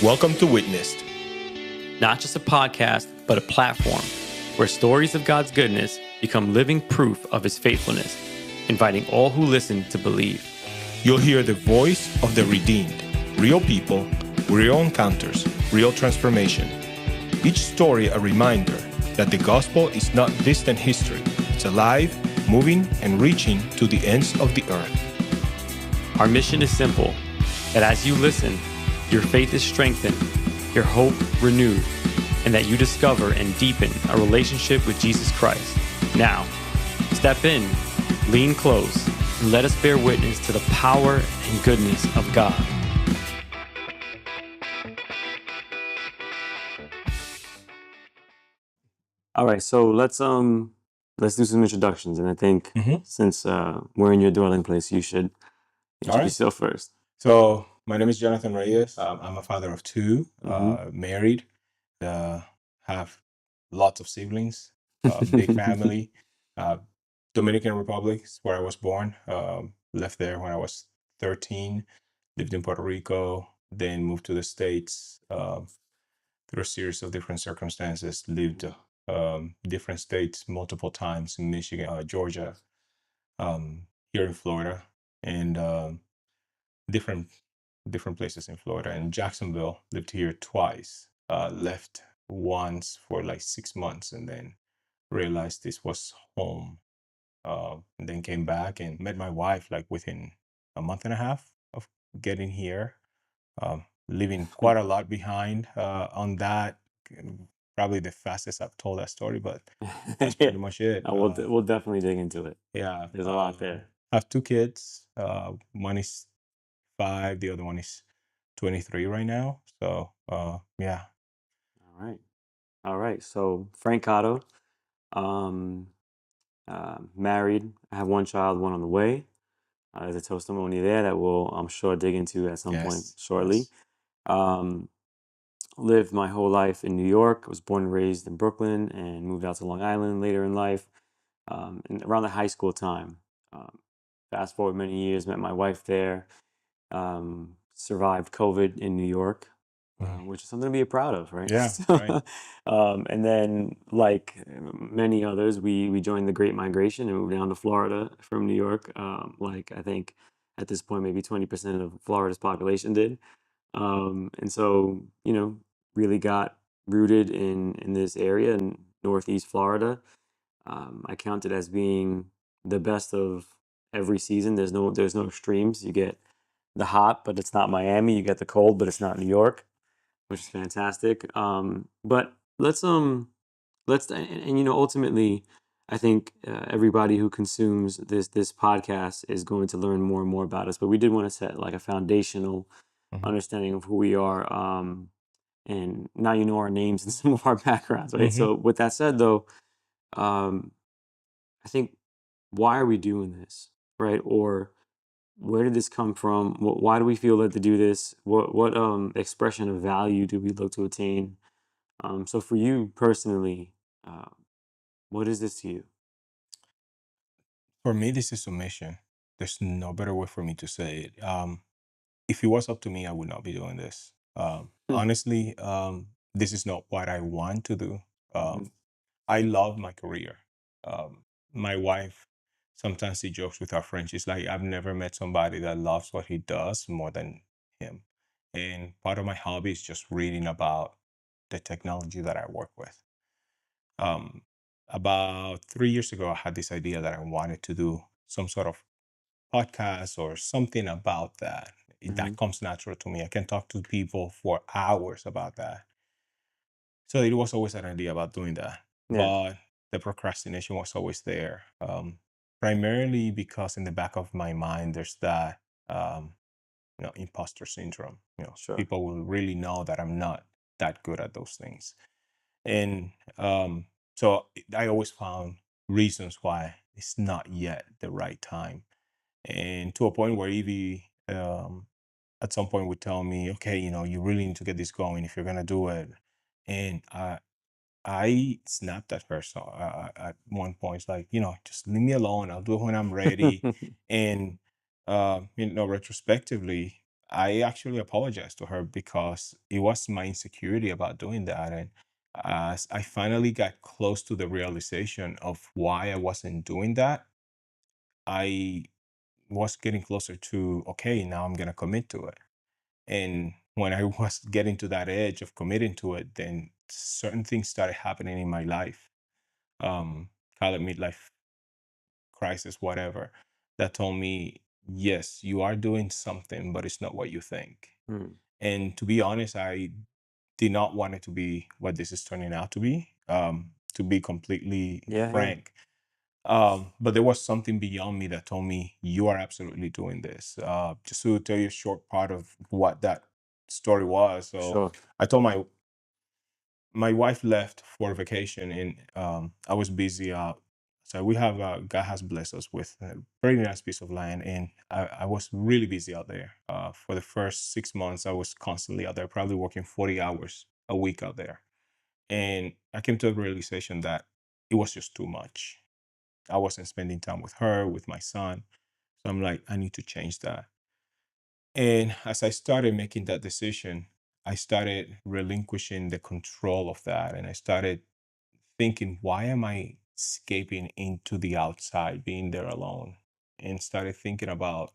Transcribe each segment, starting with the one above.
Welcome to Witnessed. Not just a podcast, but a platform where stories of God's goodness become living proof of His faithfulness, inviting all who listen to believe. You'll hear the voice of the redeemed, real people, real encounters, real transformation. Each story a reminder that the gospel is not distant history. It's alive, moving, and reaching to the ends of the earth. Our mission is simple, that as you listen, your faith is strengthened, your hope renewed, and that you discover and deepen a relationship with Jesus Christ. Now, step in, lean close, and let us bear witness to the power and goodness of God. All right, so let's do some introductions, and I think since we're in your dwelling place, you should introduce yourself first. So, my name is Jonathan Reyes. I'm a father of two, married, have lots of siblings, big family. Dominican Republic is where I was born. Left there when I was 13, lived in Puerto Rico, then moved to the States through a series of different circumstances, lived different states multiple times in Michigan, Georgia, here in Florida, and different places in Florida. In Jacksonville, lived here twice. Left once for like 6 months, and then realized this was home. And then came back and met my wife like within a month and a half of getting here. Leaving quite a lot behind on that. Probably the fastest I've told that story, but that's pretty much it. We'll definitely dig into it. Yeah, There's a lot there. I have two kids. One is 5, the other one is 23 right now. So, yeah. All right. So Frank Cotto, married. I have one child, one on the way. There's a testimony there that we'll, I'm sure, dig into at some point shortly. Yes. Lived my whole life in New York. I was born and raised in Brooklyn and moved out to Long Island later in life. And around the high school time, fast forward many years, met my wife there. Survived COVID in New York, which is something to be proud of, right? Yeah, right. And then, like many others, we joined the Great Migration and moved down to Florida from New York. Like I think at this point, maybe 20% of Florida's population did. And so, really got rooted in this area in Northeast Florida. I count it as being the best of every season. There's no extremes. You get the hot, but it's not Miami. You get the cold, but it's not New York, which is fantastic. But let's ultimately, I think everybody who consumes this podcast is going to learn more and more about us. But we did want to set like a foundational understanding of who we are. And now you know our names and some of our backgrounds, right? So with that said, though, I think, why are we doing this, right? Or where did this come from? Why do we feel led to do this? What expression of value do we look to attain? So for you personally, what is this to you? For me, this is a mission. There's no better way for me to say it. If it was up to me, I would not be doing this. Honestly, this is not what I want to do. I love my career. My wife, sometimes she jokes with our friends. She's like, I've never met somebody that loves what he does more than him. And part of my hobby is just reading about the technology that I work with. About 3 years ago, I had this idea that I wanted to do some sort of podcast or something about that. That comes natural to me. I can talk to people for hours about that. So it was always an idea about doing that. Yeah. But the procrastination was always there. Primarily because in the back of my mind, there's that, imposter syndrome. Sure. People will really know that I'm not that good at those things. And so I always found reasons why it's not yet the right time. And to a point where Evie at some point would tell me, okay, you really need to get this going if you're going to do it. And I snapped at her. So at one point, it's like, just leave me alone. I'll do it when I'm ready. And, retrospectively, I actually apologized to her because it was my insecurity about doing that. And as I finally got close to the realization of why I wasn't doing that, I was getting closer to, okay, now I'm going to commit to it. And when I was getting to that edge of committing to it, then certain things started happening in my life. Um, Call it midlife crisis, whatever, that told me, yes, you are doing something, but it's not what you think. Mm. And to be honest, I did not want it to be what this is turning out to be completely Yeah, yeah. frank. But there was something beyond me that told me, you are absolutely doing this. Just to tell you a short part of what that story was. So Sure. I told my wife left for vacation, and I was busy. So we have God has blessed us with a very nice piece of land, and I was really busy out there. For the first 6 months, I was constantly out there, probably working 40 hours a week out there. And I came to a realization that it was just too much. I wasn't spending time with her, with my son. So I'm like, I need to change that. And as I started making that decision, I started relinquishing the control of that. And I started thinking, why am I escaping into the outside, being there alone? And started thinking about,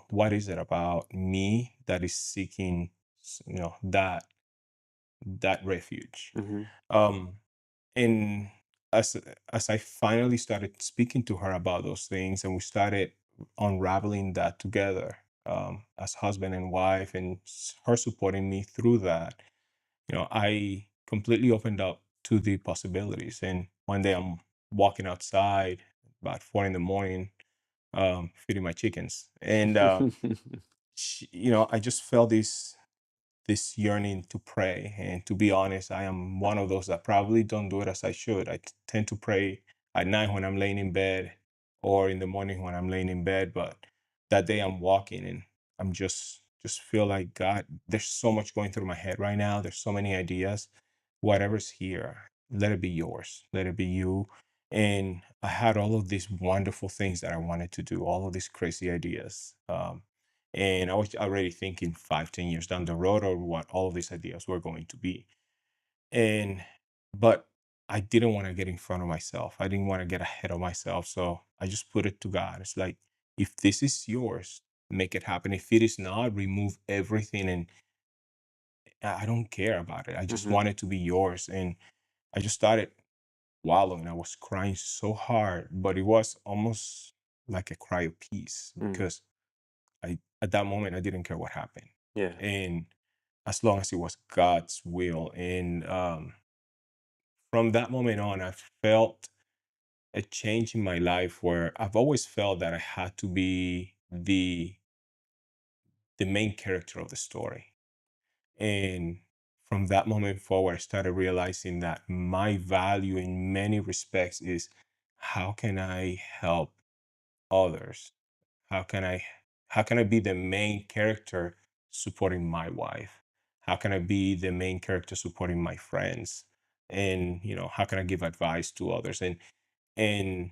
what is it about me that is seeking, that refuge? Mm-hmm. Um, and as as I finally started speaking to her about those things, and we started unraveling that together, as husband and wife, and her supporting me through that, I completely opened up to the possibilities. And one day I'm walking outside about 4 in the morning, feeding my chickens, and I just felt this yearning to pray. And to be honest, I am one of those that probably don't do it as I should. I tend to pray at night when I'm laying in bed, or in the morning when I'm laying in bed. But that day I'm walking, and I'm just feel like, God, there's so much going through my head right now. There's so many ideas. Whatever's here, let it be yours. Let it be you. And I had all of these wonderful things that I wanted to do, all of these crazy ideas. And I was already thinking 5, 10 years down the road, or what all of these ideas were going to be. And but I didn't want to get in front of myself. I didn't want to get ahead of myself. So I just put it to God. It's like, if this is yours, make it happen. If it is not, remove everything. And I don't care about it. I just Mm-hmm. want it to be yours. And I just started wallowing. I was crying so hard, but it was almost like a cry of peace, Mm. because at that moment, I didn't care what happened. Yeah. And as long as it was God's will. And from that moment on, I felt a change in my life, where I've always felt that I had to be the main character of the story. And from that moment forward, I started realizing that my value in many respects is, how can I help others? How can I how can I be the main character supporting my wife? How can I be the main character supporting my friends? And how can I give advice to others? And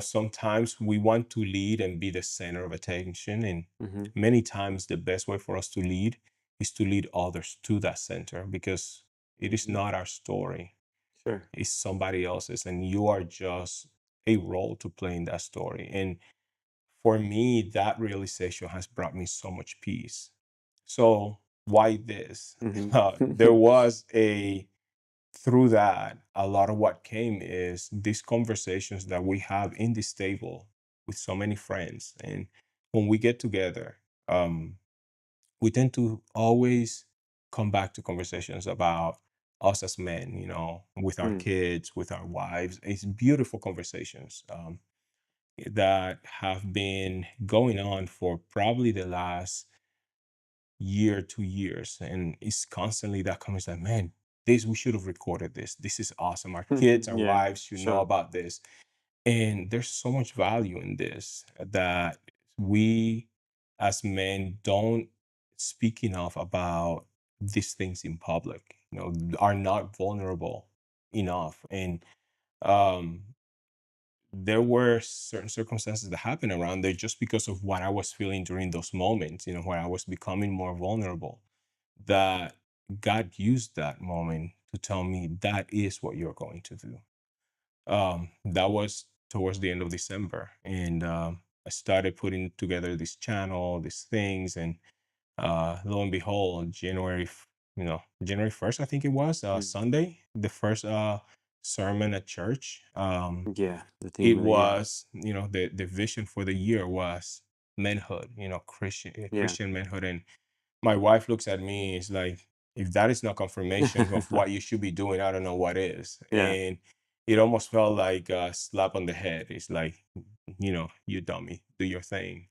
sometimes we want to lead and be the center of attention. And Mm-hmm. many times the best way for us to lead is to lead others to that center, because it is Mm-hmm. not our story. Sure. It's somebody else's, and you are just a role to play in that story. And for me, that realization has brought me so much peace. So why this? There Mm-hmm. was through that, a lot of what came is these conversations that we have in this table with so many friends. And when we get together, we tend to always come back to conversations about us as men, with our Mm. kids, with our wives. It's beautiful conversations. That have been going on for probably the last year, 2 years. And it's constantly that comes like, man, we should have recorded this. This is awesome. Our kids, our Yeah. wives should know Sure. about this. And there's so much value in this that we as men don't speak enough about these things in public, are not vulnerable enough. And um there were certain circumstances that happened around there just because of what I was feeling during those moments, where I was becoming more vulnerable, that God used that moment to tell me that is what you're going to do. That was towards the end of December. And I started putting together this channel, these things, and lo and behold, January 1st, I think it was, Sunday, the first sermon at church. Yeah, the theme It of the year. was, the vision for the year was manhood, Yeah. Christian manhood. And my wife looks at me, it's like, if that is not confirmation of what you should be doing, I don't know what is. Yeah. And it almost felt like a slap on the head. It's like, you dummy, do your thing.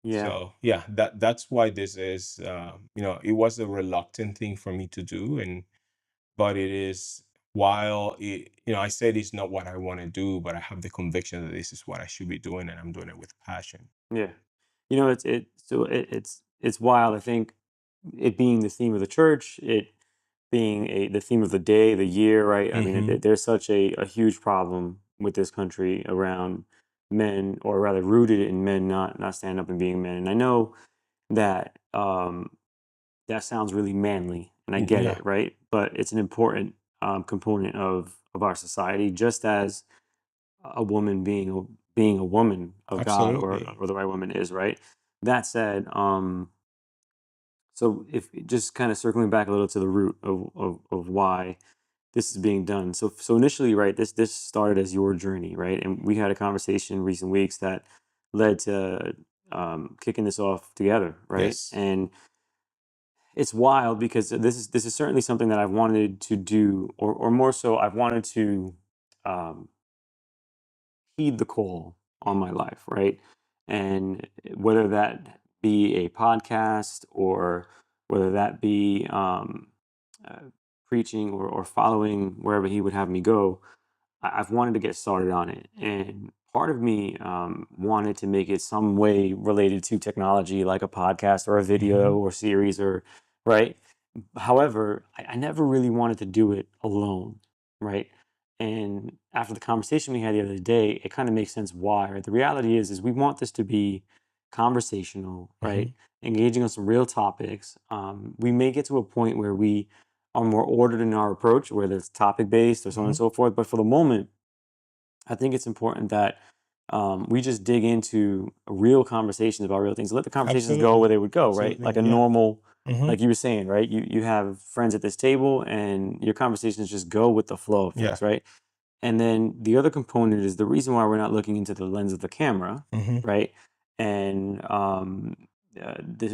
Yeah. So yeah, that's why this is, it was a reluctant thing for me to do. But it is, while I said it's not what I want to do, but I have the conviction that this is what I should be doing, and I'm doing it with passion. Yeah. It's wild. I think it being the theme of the church, it being the theme of the day, the year, right? I mean, Hmm. there's such a huge problem with this country around men, or rather rooted in men not standing up and being men. And I know that that sounds really manly, and I get Yeah, it, right? But it's an important component of our society, just as a woman being a woman of God, absolutely. or the right woman is, right? That said, so if just kind of circling back a little to the root of why this is being done. So initially, right, this started as your journey, right? And we had a conversation in recent weeks that led to kicking this off together, right? Yes. And it's wild because this is certainly something that I've wanted to do, or more so, I've wanted to um, heed the call on my life, right? And whether that be a podcast, or whether that be uh, preaching, or following wherever he would have me go, I've wanted to get started on it. And part of me wanted to make it some way related to technology, like a podcast or a video Hmm. or series, or right. However, I never really wanted to do it alone, right? And after the conversation we had the other day, it kind of makes sense why. Right? The reality is we want this to be conversational, Hmm. right? Engaging on some real topics. We may get to a point where we are more ordered in our approach, whether it's topic based or so on and Hmm. so forth. But for the moment, I think it's important that we just dig into real conversations about real things. Let the conversations go where Absolutely. they would go, right? Absolutely. Like a Yeah. normal, Hmm. like you were saying, right? You have friends at this table, and your conversations just go with the flow of Yeah. things, right? And then the other component is the reason why we're not looking into the lens of the camera, Hmm. right? And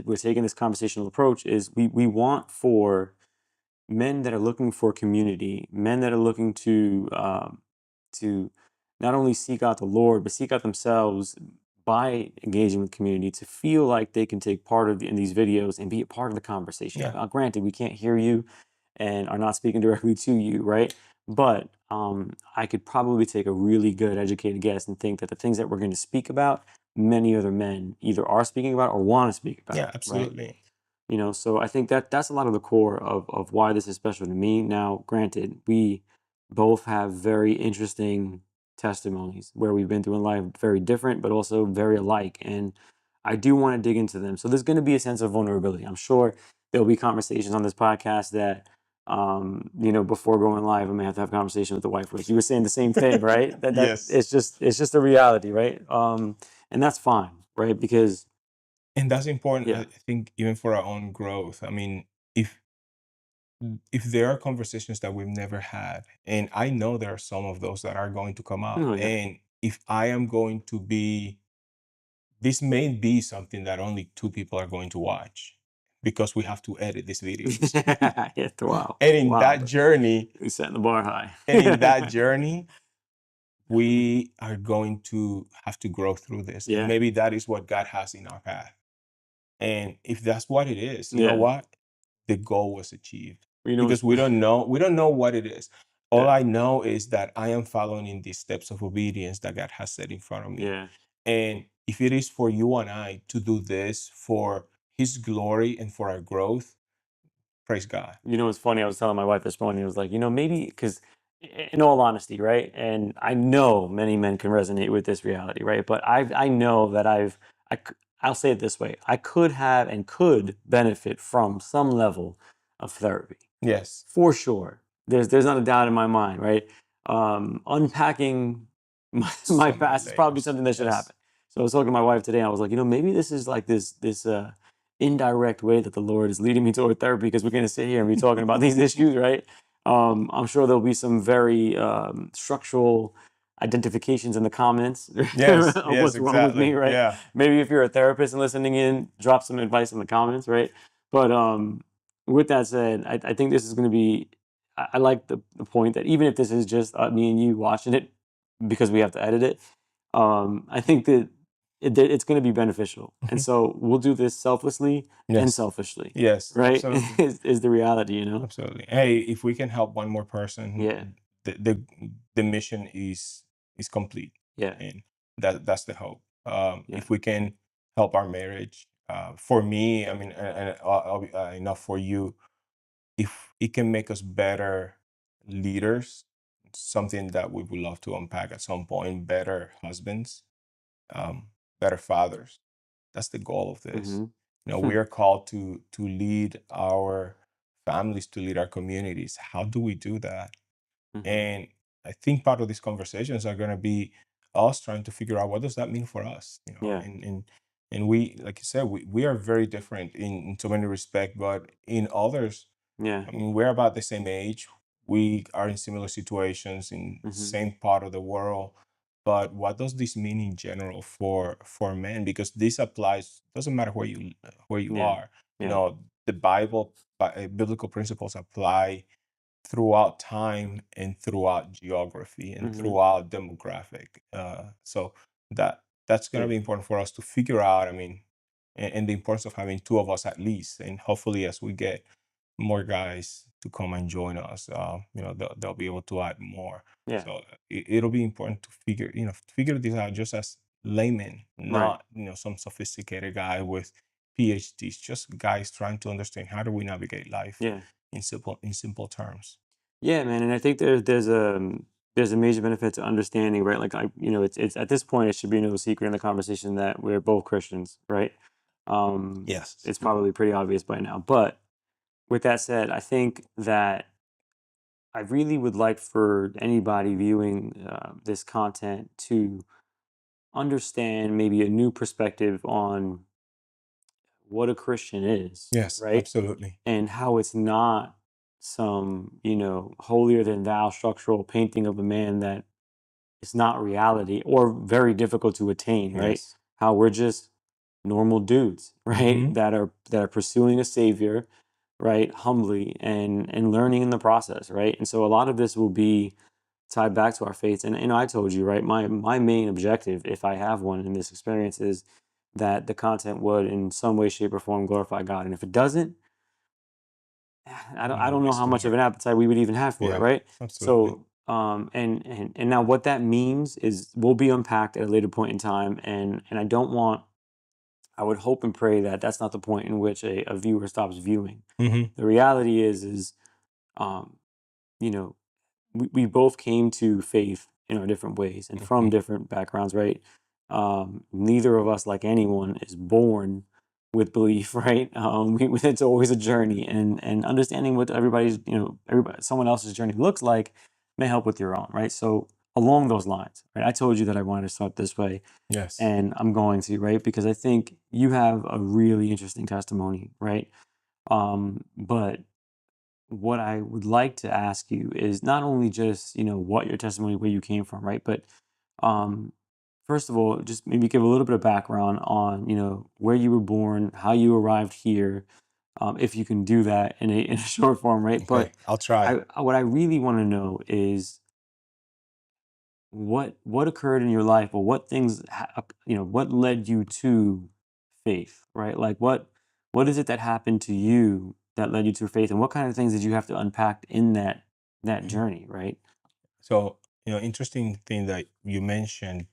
we're taking this conversational approach is we want for men that are looking for community, men that are looking to not only seek out the Lord, but seek out themselves by engaging with community, to feel like they can take part in these videos and be a part of the conversation. Yeah. Granted, we can't hear you and are not speaking directly to you, right? But I could probably take a really good educated guess and think that the things that we're going to speak about, many other men either are speaking about or want to speak Yeah. about, right? Absolutely. So I think that that's a lot of the core of why this is special to me. Now, granted, we both have very interesting testimonies where we've been through in life, very different, but also very alike. And I do want to dig into them. So there's going to be a sense of vulnerability. I'm sure there'll be conversations on this podcast that, before going live, I may have to have a conversation with the wife. Like you were saying the same thing, right? That Yes. it's just a reality, right? And that's fine, right? Because And that's important, I yeah, think, even for our own growth. I mean, if if there are conversations that we've never had, and I know there are some of those that are going to come up, oh yeah. and if I am going to be, this may be something that only two people are going to watch because we have to edit these videos. Yeah, wow, And in wow. that journey, We setting the bar high. we are going to have to grow through this. And Yeah, maybe that is what God has in our path. And if that's what it is, you know yeah. what? The goal was achieved You know, because it's we don't know what it is. All yeah, I know is that I am following in these steps of obedience that God has set in front of me. yeah. And if it is for you and I to do this for his glory and for our growth, praise God. You know, it's funny. I was telling my wife this morning. I was like, maybe because in all honesty, right? And I know many men can resonate with this reality, right? But I know that I'll say it this way: I could have and could benefit from some level of therapy. Yes. For sure. There's not a doubt in my mind, right? Unpacking my So many past is probably layers. something that should Yes. happen. So I was talking to my wife today, and I was like, maybe this is like this indirect way that the Lord is leading me toward therapy, because we're going to sit here and be talking about these issues, right? I'm sure there'll be some very structural identifications in the comments Yes. of Yes. what's wrong with me, Exactly. right? Yeah. Maybe if you're a therapist and listening in, drop some advice in the comments, right? But with that said, I think this is going to be, I like the point that even if this is just me and you watching it because we have to edit it, I think that it's going to be beneficial. And Mhm. so we'll do this selflessly and Yes. selfishly, Yes. right? Absolutely. is the reality, you know? Absolutely. Hey, if we can help one more person, Yeah, the mission is complete, yeah, and that's the hope. yeah. If we can help our marriage, for me, I mean, enough for you, if it can make us better leaders, something that we would love to unpack at some point, better husbands, um, better fathers. That's the goal of this. Mm-hmm. We are called to lead our families, to lead our communities. How do we do that? Mm-hmm. And I think part of these conversations are going to be us trying to figure out what does that mean for us, Yeah, and we, like you said, we are very different in so many respects, but in others, yeah. I mean, we're about the same age. We are in similar situations in Mm-hmm. same part of the world. But what does this mean in general for men? Because this applies, doesn't matter where you Yeah, are. yeah. The Bible, biblical principles apply throughout time and throughout geography and Mm-hmm. throughout demographic. So that's going to Yeah, be important for us to figure out. I mean, and the importance of having two of us at least, and hopefully as we get more guys to come and join us, they'll be able to add more. yeah. So it'll be important to figure this out just as laymen, Right. not some sophisticated guy with PhDs, just guys trying to understand how do we navigate life Yeah. in simple terms. Yeah, man, and I think there's a major benefit to understanding, right? Like it's at this point it should be no secret in the conversation that we're both Christians, right? Yes. It's probably pretty obvious by now. But with that said, I think that I really would like for anybody viewing this content to understand maybe a new perspective on what a Christian is, Yes, right? absolutely. And how it's not some, holier than thou structural painting of a man that is not reality or very difficult to attain, right? Yes. How we're just normal dudes, right? Mm-hmm. That are pursuing a savior, right? Humbly and learning in the process, right? And so a lot of this will be tied back to our faith. And I told you, right, my main objective, if I have one in this experience, is that the content would in some way, shape, or form glorify God. And if it doesn't, I No don't know ways how to much of learn. an appetite we would even have for it, Yeah, right? absolutely. So and now what that means is will be unpacked at a later point in time. And I would hope and pray that that's not the point in which a viewer stops viewing. Mm-hmm. The reality is um, you know, we both came to faith in our different ways and from Mm-hmm. different backgrounds, right? Neither of us, like anyone, is born with belief, right? It's always a journey, and understanding what someone else's journey looks like may help with your own, right? So along those lines, right? I told you that I wanted to start this way, Yes. and I'm going to, right? Because I think you have a really interesting testimony, right? But what I would like to ask you is not only just, what your testimony, where you came from, right? But um, first of all, just maybe give a little bit of background on, where you were born, how you arrived here, if you can do that in a short form, right? Okay, But I'll try. what I really want to know is what occurred in your life, or what things, what led you to faith, right? Like what is it that happened to you that led you to faith, and what kind of things did you have to unpack in that Mhm. journey, right? So, interesting thing that you mentioned,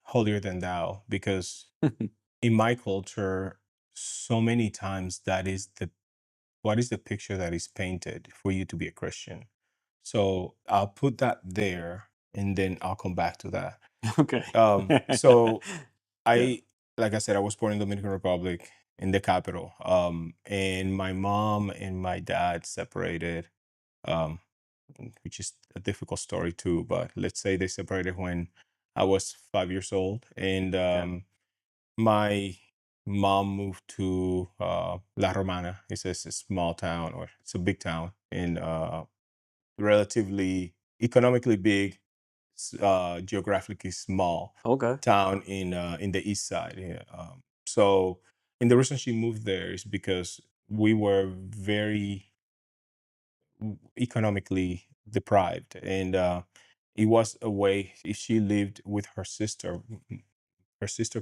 holier than thou, because in my culture, so many times that is what is the picture that is painted for you to be a Christian. So I'll put that there, and then I'll come back to that. Okay. So Yeah. like I said, I was born in Dominican Republic in the capital. And my mom and my dad separated, um, which is a difficult story too. But let's say they separated when I was 5 years old, and Okay. my mom moved to La Romana. It's a small town, or it's a big town in relatively economically big, geographically small Okay. town in the east side. Yeah. So, and the reason she moved there is because we were very economically deprived, and it was a way, if she lived with her sister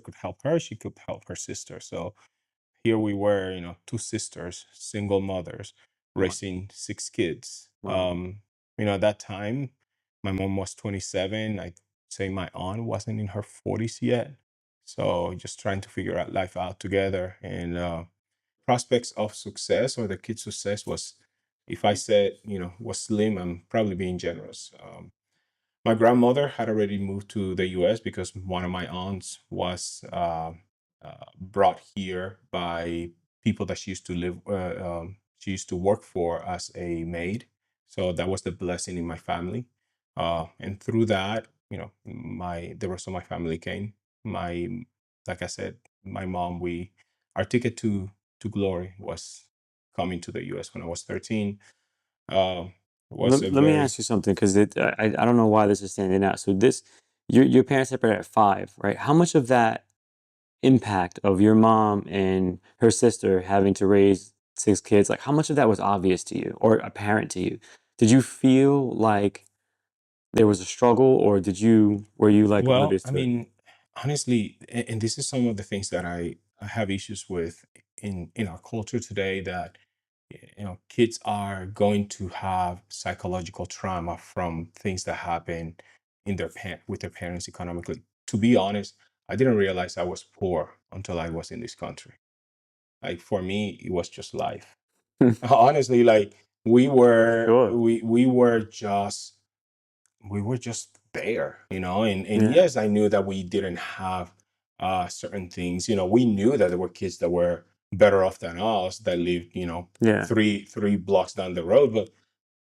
could help her, she could help her sister. So here we were, two sisters, single mothers, Wow. raising 6 kids. Wow. At that time, my mom was 27. I'd say my aunt wasn't in her 40s yet. So just trying to figure out life out together. And prospects of success, or the kids' success, was, if I said, was slim, I'm probably being generous. My grandmother had already moved to the U.S. because one of my aunts was brought here by people that she used to live, she used to work for as a maid. So that was the blessing in my family, and through that, the rest of my family came. My, like I said, my mom, our ticket to glory was coming to the U.S. when I was 13. Um, was a Let me very ask you something, because I don't know why this is standing out. So this, your parents separated at 5, right? How much of that impact of your mom and her sister having to raise 6 kids, like how much of that was obvious to you or apparent to you? Did you feel like there was a struggle, or were you like Well, oblivious I to it? mean, honestly, and this is some of the things that I have issues with in our culture today, that kids are going to have psychological trauma from things that happen with their parents economically. To be honest, I didn't realize I was poor until I was in this country. Like, for me, it was just life. Honestly, like, Sure. we were just there, and Yeah. yes, I knew that we didn't have certain things. We knew that there were kids that were better off than us, that lived, Yeah. three blocks down the road. But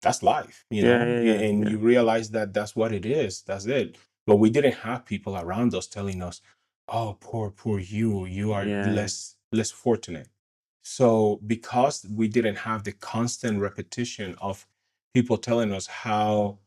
that's life, Yeah. Yeah. Yeah. and Yeah. you realize that that's what it is. That's it. But we didn't have people around us telling us, "Oh, poor you are Yeah. less fortunate." So because we didn't have the constant repetition of people telling us how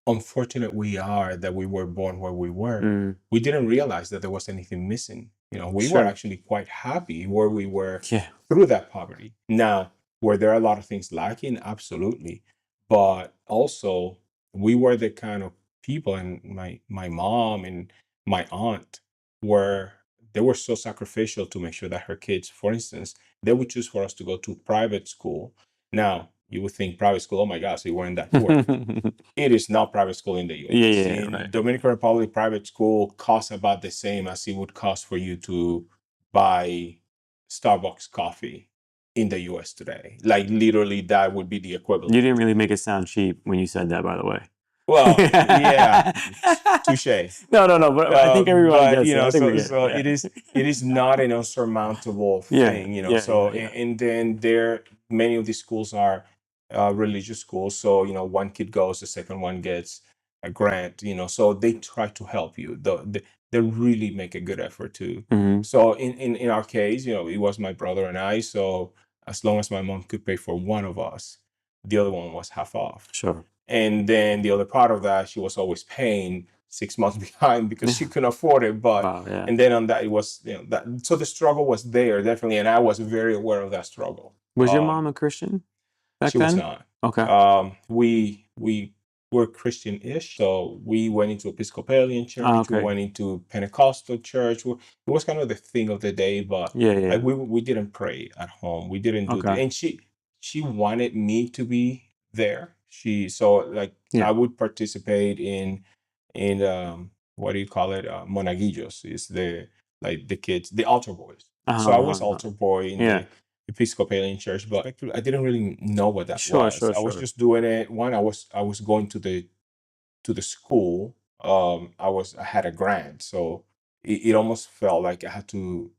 unfortunate we are that we were born where we were, Mm, we didn't realize that there was anything missing. We were sure. actually quite happy where we were Yeah. through that poverty. Now, were there a lot of things lacking? Absolutely. But also, we were the kind of people, and my mom and my aunt were they were so sacrificial to make sure that her kids, for instance, they would choose for us to go to private school. Now, you would think private school, oh my gosh, they weren't that poor. Yeah. It is not private school in the Yeah. US. Yeah. In Right. Dominican Republic, private school costs about the same as it would cost for you to buy Starbucks coffee in the US today. Like, literally, that would be the You didn't equivalent. really make it sound cheap when you said that, by the way. Well, yeah, touche. No, no, no. But I think everybody But gets it. I think we so get it. Yeah. it is not an unsurmountable Yeah. thing. Yeah. So, Yeah. Yeah. and then there, many of these schools are religious schools. So, one kid goes, the second one gets a grant. So they try to help you. They really make a good effort to. Hmm. So in our case, it was my brother and I. So as long as my mom could pay for one of us, the other one was half off. Sure. And then the other part of that, she was always paying 6 months behind because she couldn't afford it. But Wow. Yeah. and then on that, it was, that. So the struggle was there, definitely, and I was very aware of that struggle. Was your mom a Christian She back was then? not. Okay. We were Christian-ish, so we went into Episcopalian Ah, church, we okay. went into Pentecostal church. It was kind of the thing of the day, but Yeah. like Yeah. we didn't pray at home. We didn't do the, Okay. and she wanted me to be there. So, like, Yeah. I would participate in what do you call it? Monaguillos is the, like, the kids, the altar boys. So I was Uh-huh. altar boy Yeah. Episcopalian church, but I didn't really know what that Sure, was. sure, I was sure. just doing it. One, I was going to the school. I had a grant, so it almost felt like I had to.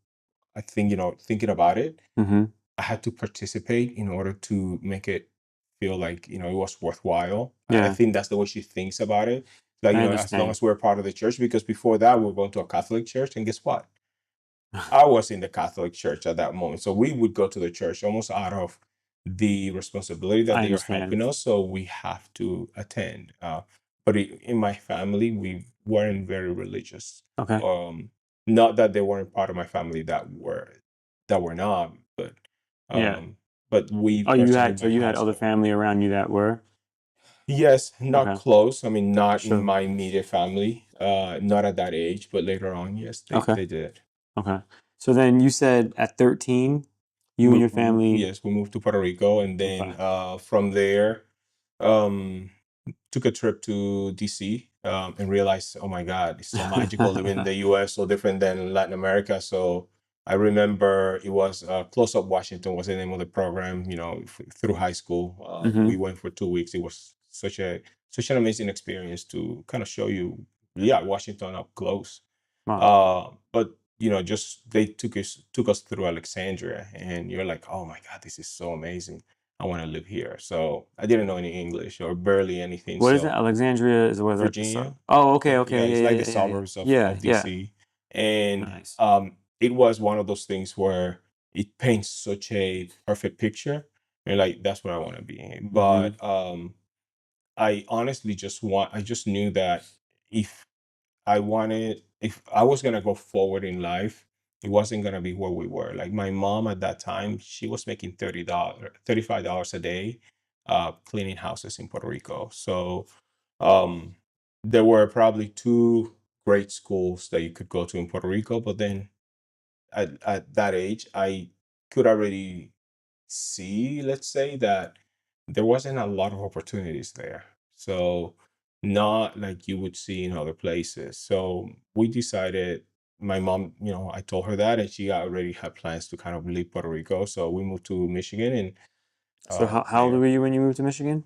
I think, thinking about it, Mm-hmm. I had to participate in order to make it feel like, it was worthwhile. I Yeah, think that's the way she thinks about it. Like, I as long understand. as we're part of the church, because before that we were going to a Catholic church, and guess what? I was in the Catholic church at that moment. So we would go to the church almost out of the responsibility that I they are understand. helping us. So we have to attend. But in my family, we weren't very religious. Okay. Not that they weren't part of my family that were not, Yeah. but we Oh, you personally, had, so my you had other household, family around you that were? yes, not Okay. close. I mean, not in Sure. my immediate family, not at that age, but later on, yes, Okay. they did. Okay. So then you said at 13, you and your family. Yes, we moved to Puerto Rico, and then Okay. from there, um, took a trip to DC, and realized, oh my God, it's so magical living in the US, so different than Latin America. So I remember it was Close Up Washington was the name of the program, through high school. Mm-hmm. We went for 2 weeks. It was such an amazing experience to kind of show you, yeah, Washington up close. Wow. But just they took us through Alexandria, and you're like, oh my God, this is so amazing. I want to live here. So I didn't know any English or barely anything. What is it? So Alexandria is where the Virginia, Oh, okay, yeah, okay. it's Yeah, like yeah, the yeah, yeah. suburbs Yeah, of yeah. DC, and Nice. it was one of those things where it paints such a perfect picture, and like that's what I want to be. Mm-hmm. But I honestly I just knew that if if I was gonna go forward in life, it wasn't gonna be where we were. Like my mom at that time, she was making $35 a day, cleaning houses in Puerto Rico. So um, there were probably two great schools that you could go to in Puerto Rico, but then at that age, I could already see, let's say, that there wasn't a lot of opportunities there. So not like you would see in other places. So we decided, my mom, I told her that, and she already had plans to kind of leave Puerto Rico. So we moved to Michigan, and So how old there, were you when you moved to Michigan?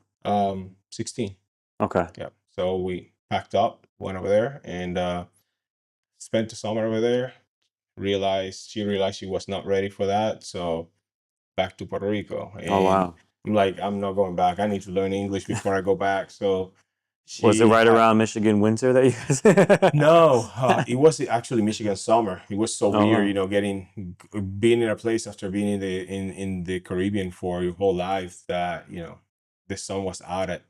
16. Okay. Yeah. So we packed up, went over there, and spent the summer over there. She realized she was not ready for that. So back to Puerto Rico. Oh, And wow. I'm like, I'm not going back. I need to learn English before I go back. So Was it she right had around Michigan winter that you no, guys? it was actually Michigan summer. It was so Oh, weird, wow. being in a place after being in the Caribbean for your whole life that, the sun was out at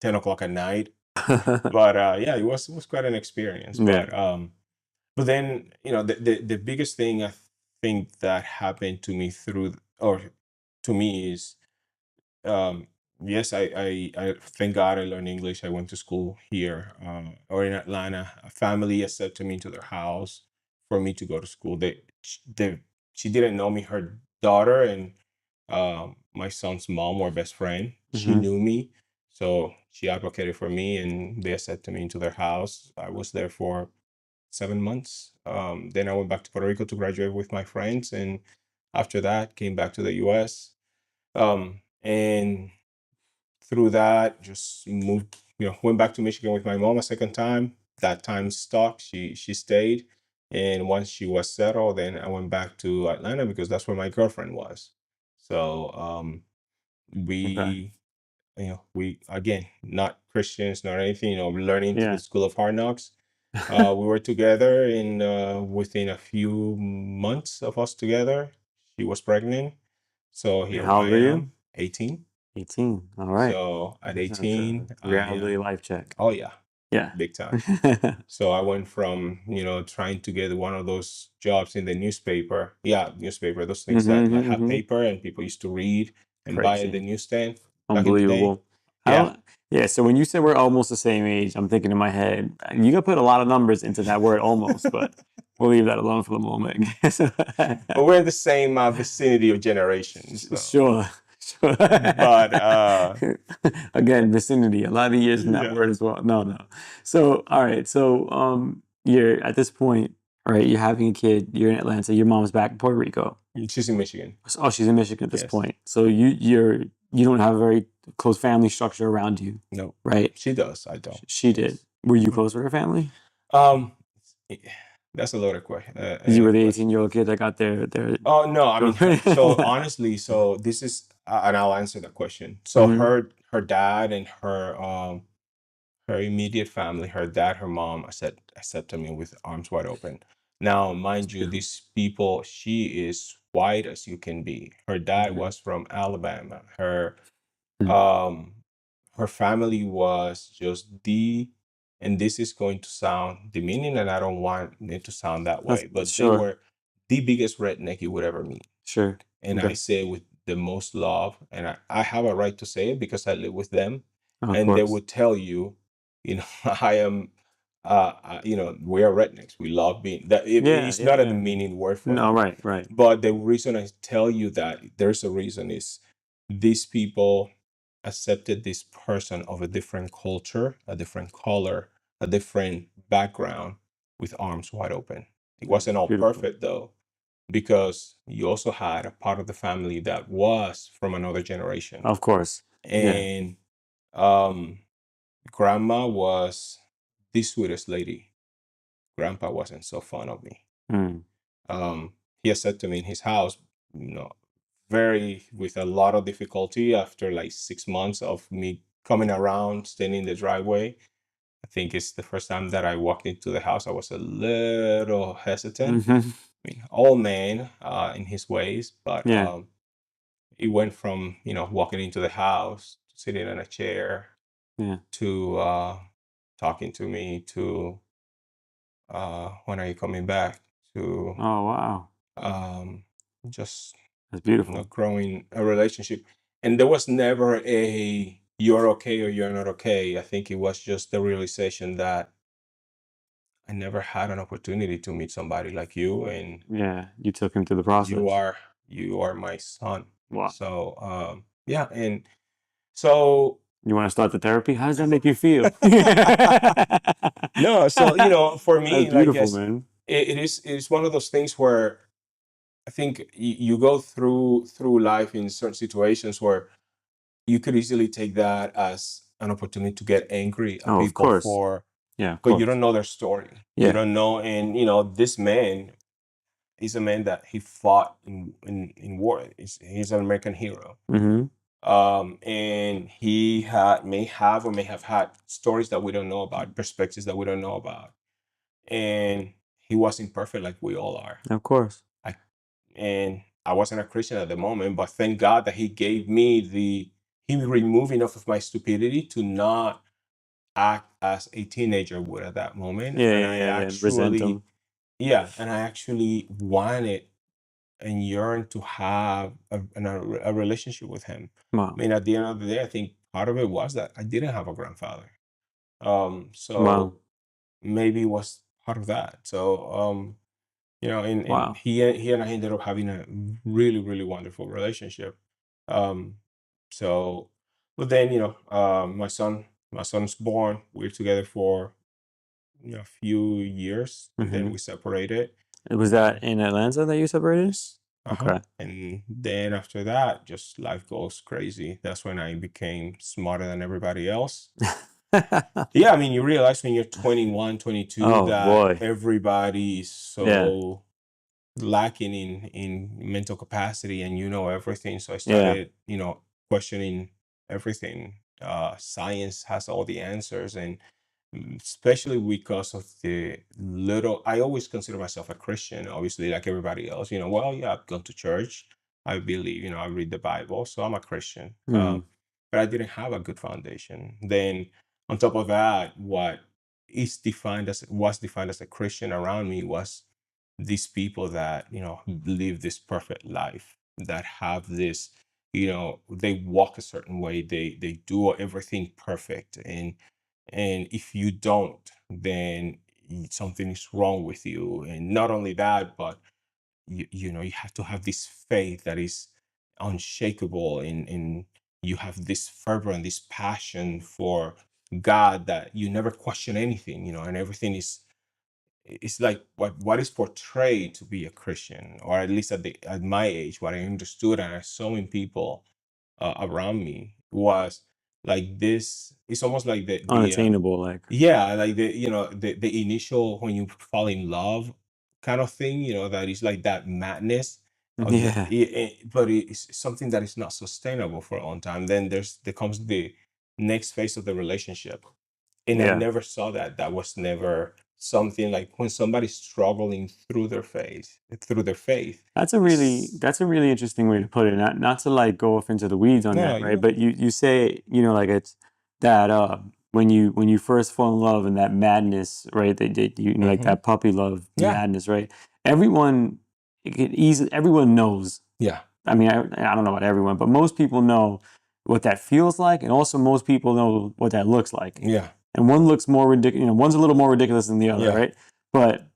10 o'clock at night. But yeah, it was quite an experience. Yeah. But then, the biggest thing I think that happened to me to me is, um, yes, I thank God I learned English. I went to school here, or in Atlanta. A family accepted me into their house for me to go to school. She didn't know me. Her daughter and my son's mom were best friend. She Mm-hmm. knew me, so she advocated for me, and they accepted me into their house. I was there for 7 months. Then I went back to Puerto Rico to graduate with my friends, and after that, came back to the U.S. And through that, just moved. Went back to Michigan with my mom a second time. That time stuck. She stayed, and once she was settled, then I went back to Atlanta because that's where my girlfriend was. So Okay. we we again, not Christians, not anything, learning through Yeah. the School of Hard Knocks. We were together, and within a few months of us together, she was pregnant. So And here how I old were you? am, 18. 18. All right. So at That's a 18, reality life check. oh yeah, Yeah. big time. So I went from, trying to get one of those jobs in the newspaper. Yeah, newspaper, those things Mm-hmm, that like mm-hmm, have mm-hmm. paper and people used to read and buy at the Crazy. newsstand back in the day. Unbelievable. Yeah. How, yeah, so when you said we're almost the same age, I'm thinking in my head, you gotta put a lot of numbers into that word almost, but we'll leave that alone for the moment. But we're in the same vicinity of generations. So. Sure, sure. But Again, vicinity, a lot of years in that yeah. word as well. No, no. So, all right. So, you're at this point, all right, you're having a kid, you're in Atlanta, your mom's back in Puerto Rico. She's in Michigan. Oh, she's in Michigan at this Yes. point. So you don't have a very close family structure around you, No, right? she does. I don't. She did. Yes. Were you Mhm. close with her family? That's a loaded question. You were the 18-year-old kid that got their. Oh no, I mean, so Mhm. honestly, so this is, and I'll answer that question. So her dad and her immediate family, her dad, her mom, accepted me with arms wide open. Now, mind you, beautiful. these people, she is white as you can be. Her dad Mhm. was from Alabama. Mhm. Um, her family was just and this is going to sound demeaning, and I don't want it to sound that way, but they Sure. were the biggest redneck you would ever meet. Sure. And Okay. I say it with the most love, and I have a right to say it because I live with them, Of and they course. would tell you, I am, we are rednecks. We love being that. It's not a demeaning word for No, them. right. But the reason I tell you that there's a reason is these people accepted this person of a different culture, a different color, a different background with arms wide open. It wasn't all Beautiful. perfect though, because you also had a part of the family that was from another generation. Of course. Yeah. And um, grandma was the sweetest lady. Grandpa wasn't so fond of me. Mm. He has said to me in his house, very with a lot of difficulty after like 6 months of me coming around, standing in the driveway. I think it's the first time that I walked into the house. I was a little hesitant. Mm-hmm. I mean, old man in his ways, but Yeah. it went from walking into the house, sitting in a chair, Yeah. to talking to me, to when are you coming back, to Oh, wow. just That's beautiful. growing a relationship. And there was never a you're okay or you're not okay. I think it was just the realization that I never had an opportunity to meet somebody like you, and Yeah. You took him through the process. you are my son. Wow. So yeah, and so You want to start the therapy? How does that make you feel? no, so for me, That's like, beautiful, yes, man. it's one of those things where I think you go through life in certain situations where you could easily take that as an opportunity to get angry at Oh, of people course. Yeah, of but you course. don't know their story. You Yeah. don't know, and this man is a man that he fought in war. He's an American hero. Mm-hmm. And he may have or may have had stories that we don't know about, perspectives that we don't know about, and he wasn't perfect like we all are. Of course. And I wasn't a Christian at the moment, but thank God that he gave me he removed enough of my stupidity to not act as a teenager would at that moment. Yeah, And yeah. Resent them. I actually wanted and yearned to have a relationship with him. Wow. I mean, at the end of the day, I think part of it was that I didn't have a grandfather. So Wow. maybe it was part of that. So, and Wow. he and I ended up having a really, really wonderful relationship. Um, so, but then, my son's born. We're together for a few years, and then Mm-hmm. we separated. Was that in Atlanta that you separated? Yes. Okay. And then after that, just life goes crazy. That's when I became smarter than everybody else. Yeah, I mean, you realize when you're 21, 22, Oh, that boy. everybody is Yeah. so lacking in mental capacity, and everything. So I Yeah. started, questioning everything. Science has all the answers, and especially because of the little. I always consider myself a Christian, obviously, like everybody else. Well, yeah, I've gone to church. I believe, I read the Bible, so I'm a Christian. Mm. But I didn't have a good foundation. Then, on top of that, what was defined as a Christian around me was these people that live this perfect life, that have this, they walk a certain way, they do everything perfect, and if you don't, then something is wrong with you. And not only that, but you have to have this faith that is unshakable, and you have this fervor and this passion for God that you never question anything, and everything is it's like what is portrayed to be a Christian, or at least at my age, what I understood, and I saw in people around me was like this. It's almost like the Unattainable, like. yeah, like the initial when you fall in love kind of thing, that is like that madness of Yeah. but it's something that is not sustainable for a long time. Then there comes the next phase of the relationship, and I Yeah. never saw that. That was never something like when somebody's struggling through their faith. That's It's, a really interesting way to put it. Not to like go off into the weeds on no, no, that, you right? know, But you say, like it's that when you first fall in love and that madness, right? That you know, like hmm that puppy love yeah, madness, right? Everyone everyone knows. yeah, I mean, I don't know about everyone, but most people know what that feels like, and also most people know what that looks like. yeah, And one looks more ridiculous, one's a little more ridiculous than the other, yeah, right? But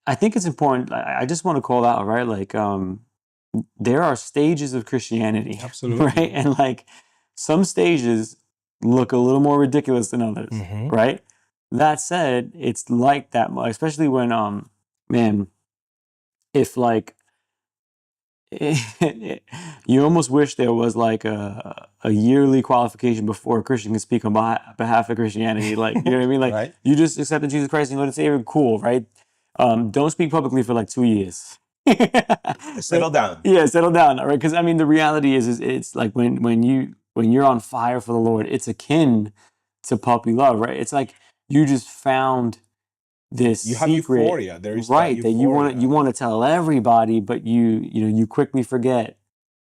I think it's important. I just want to call out, right? Like, there are stages of Christianity, right? absolutely. And like, some stages look a little more ridiculous than others, hmm right? That said, it's like that, especially when, man, if like, you almost wish there was like a yearly qualification before a Christian can speak on behalf of Christianity. Like, you know what I mean? Like, right? you just accepted Jesus Christ and Lord and Savior, cool, right? Don't speak publicly for like 2 years. Settle down. Yeah, settle down, all right? Because I mean, the reality is it's like when you're on fire for the Lord, it's akin to puppy love, right? It's like you just found this You have secret, euphoria. There is that right, that you euphoria. want to tell everybody, but you quickly forget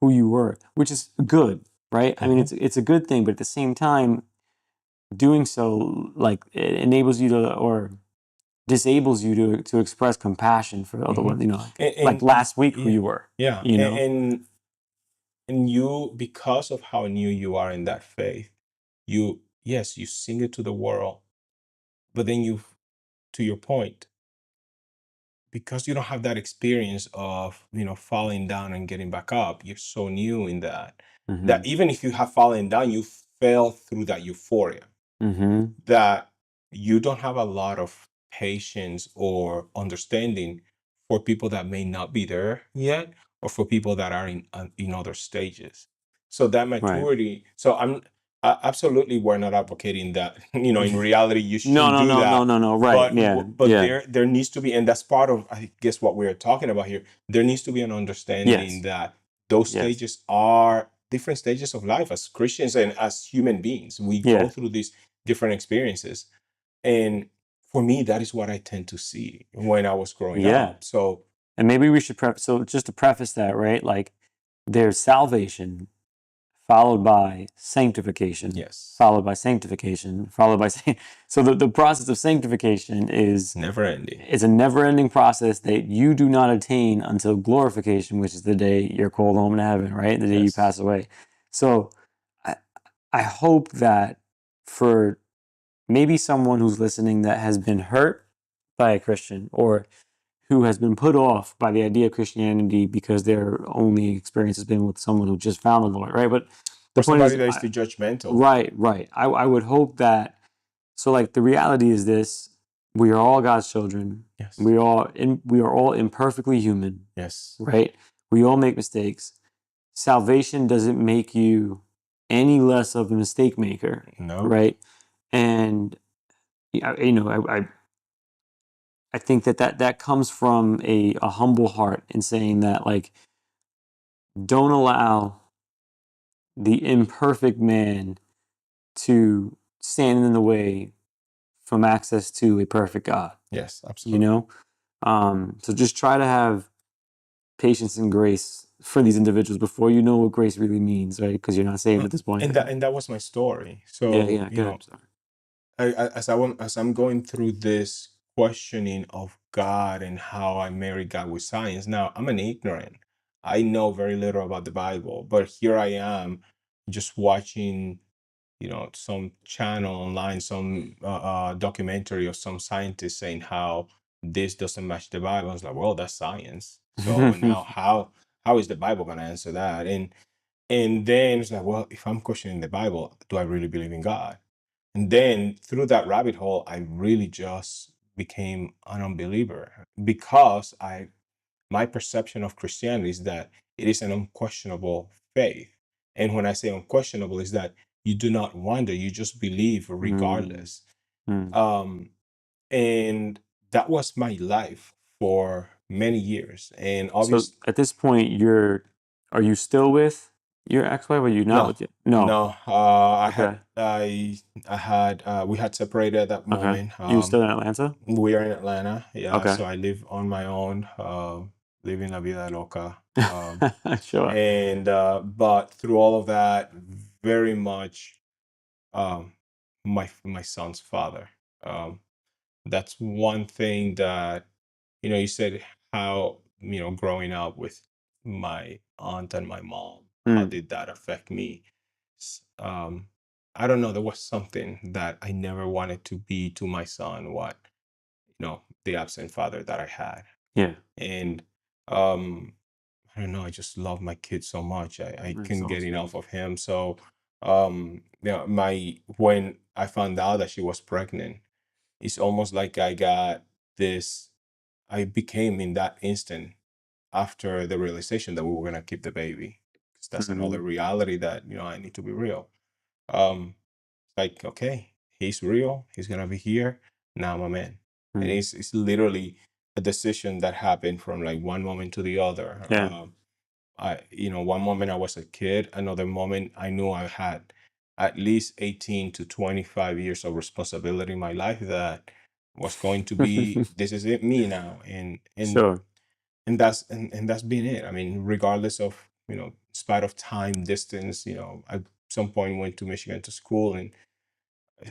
who you were, which is good, right? I mean, hmm it's a good thing, but at the same time, doing so like it enables you to or disables you to express compassion for other hmm ones, like and last week who yeah, you were, yeah, you know. and you, because of how new you are in that faith, you, yes, you sing it to the world, but then you, to your point, because you don't have that experience of falling down and getting back up. You're so new in that, Mm-hmm. that even if you have fallen down, you fell through that euphoria, Mm-hmm. that you don't have a lot of patience or understanding for people that may not be there yet, or for people that are in other stages. So that Right. maturity. So absolutely, we're not advocating that. In reality, you No, shouldn't no, do no, no, that. no, no. Right. But Yeah. but Yeah. there needs to be, and that's part of, I guess, what we're talking about here. There needs to be an understanding Yes. that those Yes. stages are different stages of life as Christians and as human beings. We go Yeah. through these different experiences. And for me, that is what I tend to see when I was growing Yeah. up. So, And maybe we should so just to preface that, right? Like, there's salvation followed by sanctification, yes, followed by sanctification, followed by so the process of sanctification never ending. is a never-ending process that you do not attain until glorification, which is the day you're called home to heaven, right? The day you Yes. pass away. So I, I hope that for maybe someone who's listening that has been hurt by a Christian or who has been put off by the idea of Christianity because their only experience has been with someone who just found the Lord, right? But the For point somebody is, that is too judgmental. right, right. I would hope that, so like the reality is this: we are all God's children. Yes. We are all imperfectly human, Yes. right? We all make mistakes. Salvation doesn't make you any less of a mistake maker, No. right? And I think that comes from a humble heart in saying that, like, don't allow the imperfect man to stand in the way from access to a perfect God, Yes, you absolutely. know? So just try to have patience and grace for these individuals before you know what grace really means, right? Because you're not saved at this point. And that was my story. Yeah, So, yeah, good. Sorry. as I'm going through this questioning of God and how I marry God with science. Now, I'm an ignorant. I know very little about the Bible, but here I am just watching, some channel online, some documentary of some scientist saying how this doesn't match the Bible. I was like, well, that's science. So now how is the Bible going to answer that? And then it's like, well, if I'm questioning the Bible, do I really believe in God? And then through that rabbit hole, I really just became an unbeliever because my perception of Christianity is that it is an unquestionable faith. And when I say unquestionable, is that you do not wonder, you just believe Mm, regardless. mm. Um, and that was my life for many years. And So obviously, at this point, are you still with your ex-wife? Or are you not no, with you? No. no, Okay. I had, we had separated at that Okay. moment. You still in Atlanta? We are in Atlanta. Yeah. Okay. So I live on my own, living la vida loca. Sure. And but through all of that, very much um my son's father. um that's one thing that, you said how, growing up with my aunt and my mom, how Mm, did that affect me? I don't know, there was something that I never wanted to be to my son, what, the absent father that I had. yeah. And um I don't know, I just love my kid so much. I That's couldn't get awesome. enough of him. So my when I found out that she was pregnant, it's almost like I became in that instant, after the realization that we were gonna keep the baby. Because that's another Mhm, reality that, I need to be real. Um like, okay, he's real, he's gonna be here, now I'm a man. And mm. it's literally a decision that happened from like one moment to the other. Yeah. One moment I was a kid, another moment I knew I had at least 18 to 25 years of responsibility in my life that was going to be, this is it, me now. Sure. And that's been it. I mean, regardless of, in spite of time, distance, I at some point went to Michigan to school, and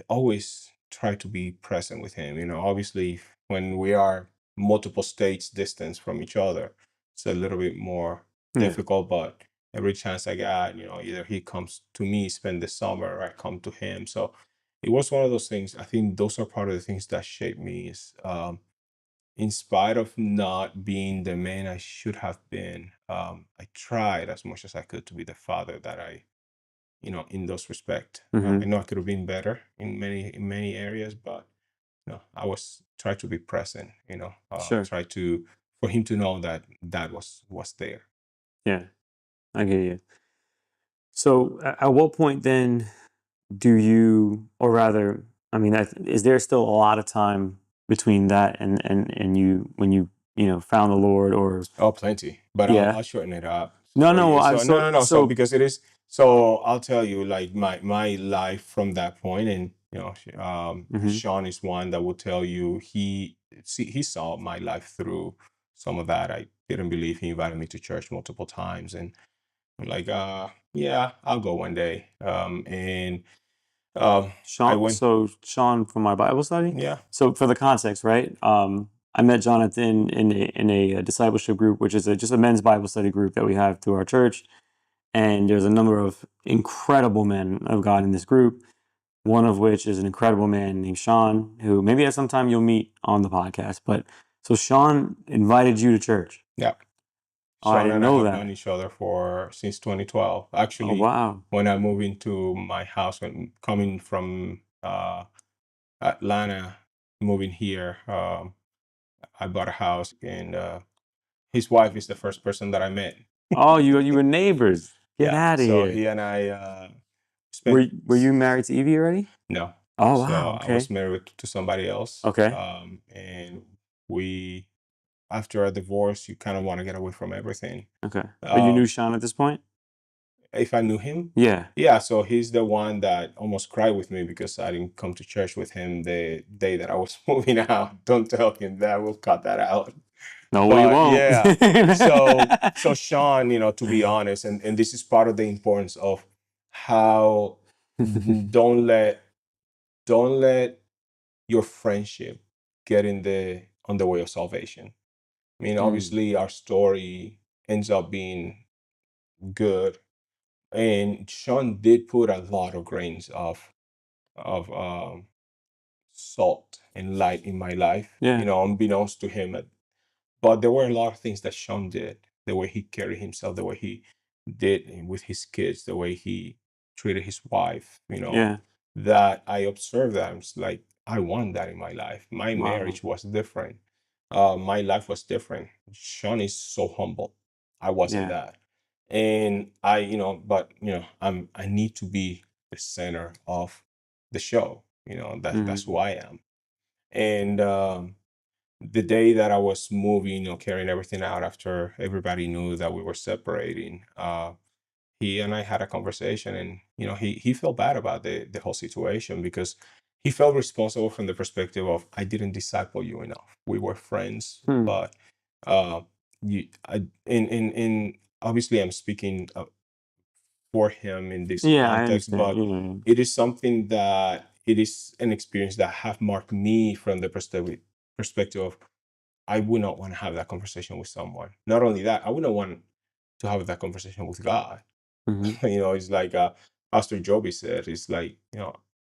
always try to be present with him. Obviously, when we are multiple states distance from each other, it's a little bit more Yeah. difficult. But every chance I got, either he comes to me, spend the summer, or I come to him. So it was one of those things. I think those are part of the things that shaped me. Is in spite of not being the man I should have been, I tried as much as I could to be the father that in those respect. I Mhm. know I could have been better in many areas, but I was try to be present. Sure. Try to for him to know that that was there. Yeah. I get you. So at what point then do you, or rather, I mean, is there still a lot of time between that and you when you found the Lord, or Oh, plenty, but I'll yeah? shorten it up No, for no. you. I So no, so no, no. So so. because it is, so I'll tell you like my life from that point, and Mhm. Sean is one that will tell you he saw my life through some of that. I didn't believe, he invited me to church multiple times, and I'm like, yeah, I'll go one day. And I Sean, went, so Sean from my Bible study. yeah, So for the context, right? I met Jonathan in a discipleship group, which is just a men's Bible study group that we have through our church. And there's a number of incredible men of God in this group. One of which is an incredible man named Sean, who maybe at some time you'll meet on the podcast. But so Sean invited you to church. yeah. Oh, I Sean didn't and I know have known that. each other for since 2012. Oh, Actually, wow. when I moved into my house, when coming from Atlanta, moving here, I bought a house, and his wife is the first person that I met. Oh, you were neighbors. Get Yeah, out of so here. he and I spent Were you married to Evie already? no. Oh, So wow. I was Okay. married to somebody else, Okay. and we, after a divorce, you kind of want to get away from everything. Okay. But you knew Um, Sean at this point? if I knew him, Yeah. yeah. So he's the one that almost cried with me because I didn't come to church with him the day that I was moving out. Don't tell him that. We'll cut that out. No, we But won't. yeah, so Sean, to be honest, and this is part of the importance of how, don't let don't let your friendship get in the on the way of salvation. I mean, Mm, obviously, our story ends up being good, and Sean did put a lot of grains of salt and light in my life, yeah. unbeknownst to him. But there were a lot of things that Sean did, the way he carried himself, the way he did with his kids, the way he treated his wife, Yeah. that I observed that. I was like, I want that in my life. My Wow. marriage was different. My life was different. Sean is so humble. I wasn't Yeah. that. And I, but I need to be the center of the show. That's who I am. And the day that I was moving, carrying everything out after everybody knew that we were separating, he and I had a conversation, and he felt bad about the whole situation because he felt responsible from the perspective of, I didn't disciple you enough. We were friends, Hmm. but in obviously I'm speaking for him in this Yeah, I context, understand. but it is something that it is an experience that have marked me from the perspective of, I would not want to have that conversation with someone. Not only that, I wouldn't want to have that conversation with God. Mm-hmm. It's like Pastor Joby said, it's like,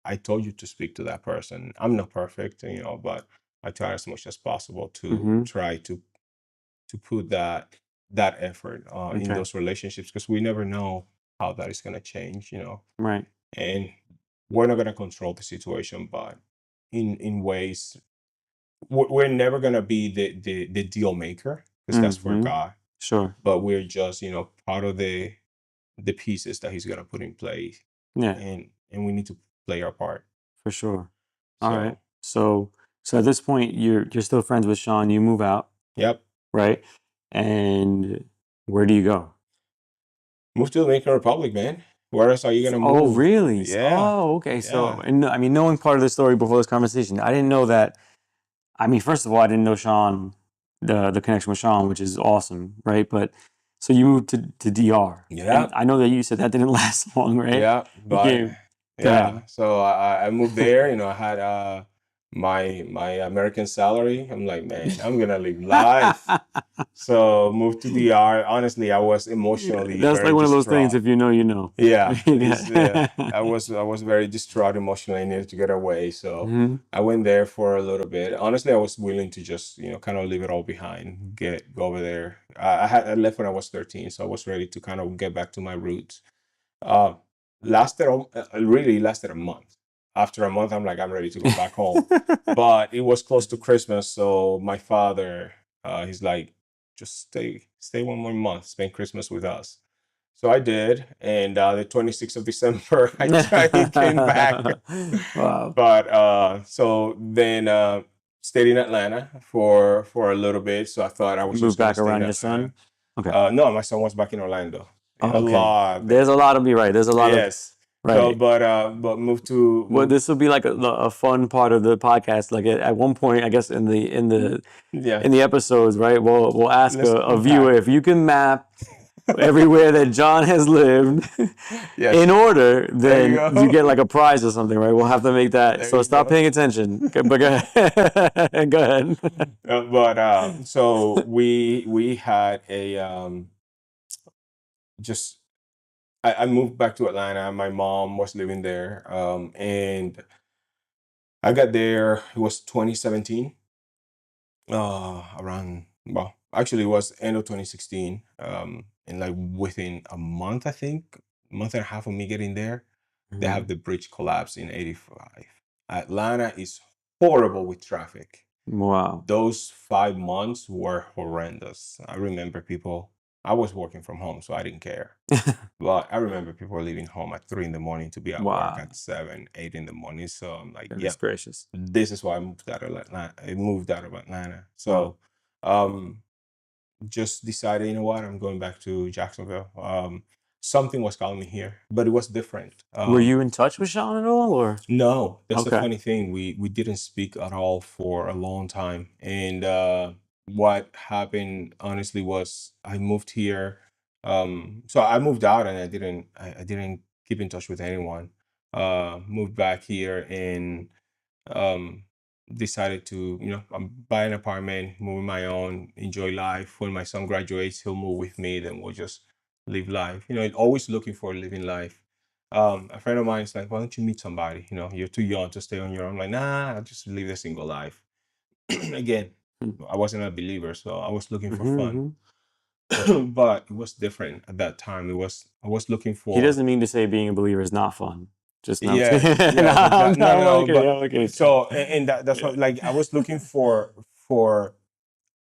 I told you to speak to that person. I'm not perfect, but I try as much as possible to Mm-hmm. try to put that effort in Okay. those relationships, because we never know how that is going to change, Right. and we're not going to control the situation, but in ways we're never going to be the deal maker, because that's for Mm-hmm. God, Sure. but we're just part of the pieces that he's going to put in place, Yeah, and we need to play our part. for sure. All right. So So at this point, you're still friends with Sean. You move out, yep, right? And where do you go? move to the Dominican Republic, man. Where else are you going to Oh, move? really? Yeah, Oh, okay. So, yeah. and I mean, knowing part of the story before this conversation, I didn't know that. I mean, first of all, I didn't know Sean, the connection with Sean, which is awesome, right? But so you moved to DR, and Yeah, I know that you said that didn't last long, right? yeah, You but came. Go yeah. ahead. So I moved there. I had my American salary. I'm like, man, I'm gonna live life. So moved to DR. Honestly, I was Yeah, emotionally that's very like one of those things. distraught. If you know, you know. Yeah, Yeah. I was very distraught emotionally. I needed to get away. So Hmm. I went there for a little bit. Honestly, I was willing to just kind of leave it all behind, go over there. I left when I was 13, so I was ready to kind of get back to my roots. Uh, really lasted a month. After a month, I'm like, I'm ready to go back home. But it was close to Christmas, so my father, he's like, just stay one more month, spend Christmas with us. So I did, and the 26th of December, I came back. Wow. But so then stayed in Atlanta for a little bit. So I thought I You was just moved gonna back stay in around your Atlanta. son? Okay. No, my son was back in Orlando. Oh, A okay. lot There's a better. lot of be right. There's a lot of Yes. So, right. but Well, this will be like a fun part of the podcast. Like at one point, I guess yeah. in the episodes, right? We'll ask Let's a viewer unpack. if you can map everywhere that John has lived in Yes. order, There you then you go. get like a prize or something, right? We'll have to make that. There So you stop go. paying attention. But go ahead. Go ahead. But so we had a just I moved back to Atlanta. My mom was living there, and I got there. It was 2017. Around, well, actually, it was end of 2016. And like within a month, I think, month and a half of me getting there, they have Mhm. the bridge collapse in 85. Atlanta is horrible with traffic. Wow. Those 5 months were horrendous. I was working from home, so I didn't care. But I remember people leaving home at 3 in the morning to be at work Wow. at 7, 8 in the morning. So I'm like, Goodness yep, gracious. this is why I moved out of Atlanta. I moved out of Atlanta. Wow. So um, just decided, you know what, I'm going back to Jacksonville. Something was calling me here, but it was different. Were you in touch with Sean at all, or? No, that's the Okay. funny thing. We didn't speak at all for a long time. And what happened honestly was I moved here. So I moved out, and I didn't keep in touch with anyone. Moved back here, and um decided to, buy an apartment, move on my own, enjoy life. When my son graduates, he'll move with me, then we'll just live life. Always looking for living life. A friend of mine is like, why don't you meet somebody? You're too young to stay on your own. I'm like, nah, I'll just live a single life. Again, I wasn't a believer, so I was looking for fun. Mm-hmm. But it was different at that time. I was looking He for. doesn't mean to say being a believer is not fun. Just no, I'm just Yeah, kidding. No, yeah, I'm no, not no, no. kidding. But I'm kidding. so, and that's Yeah. what, like, I was looking for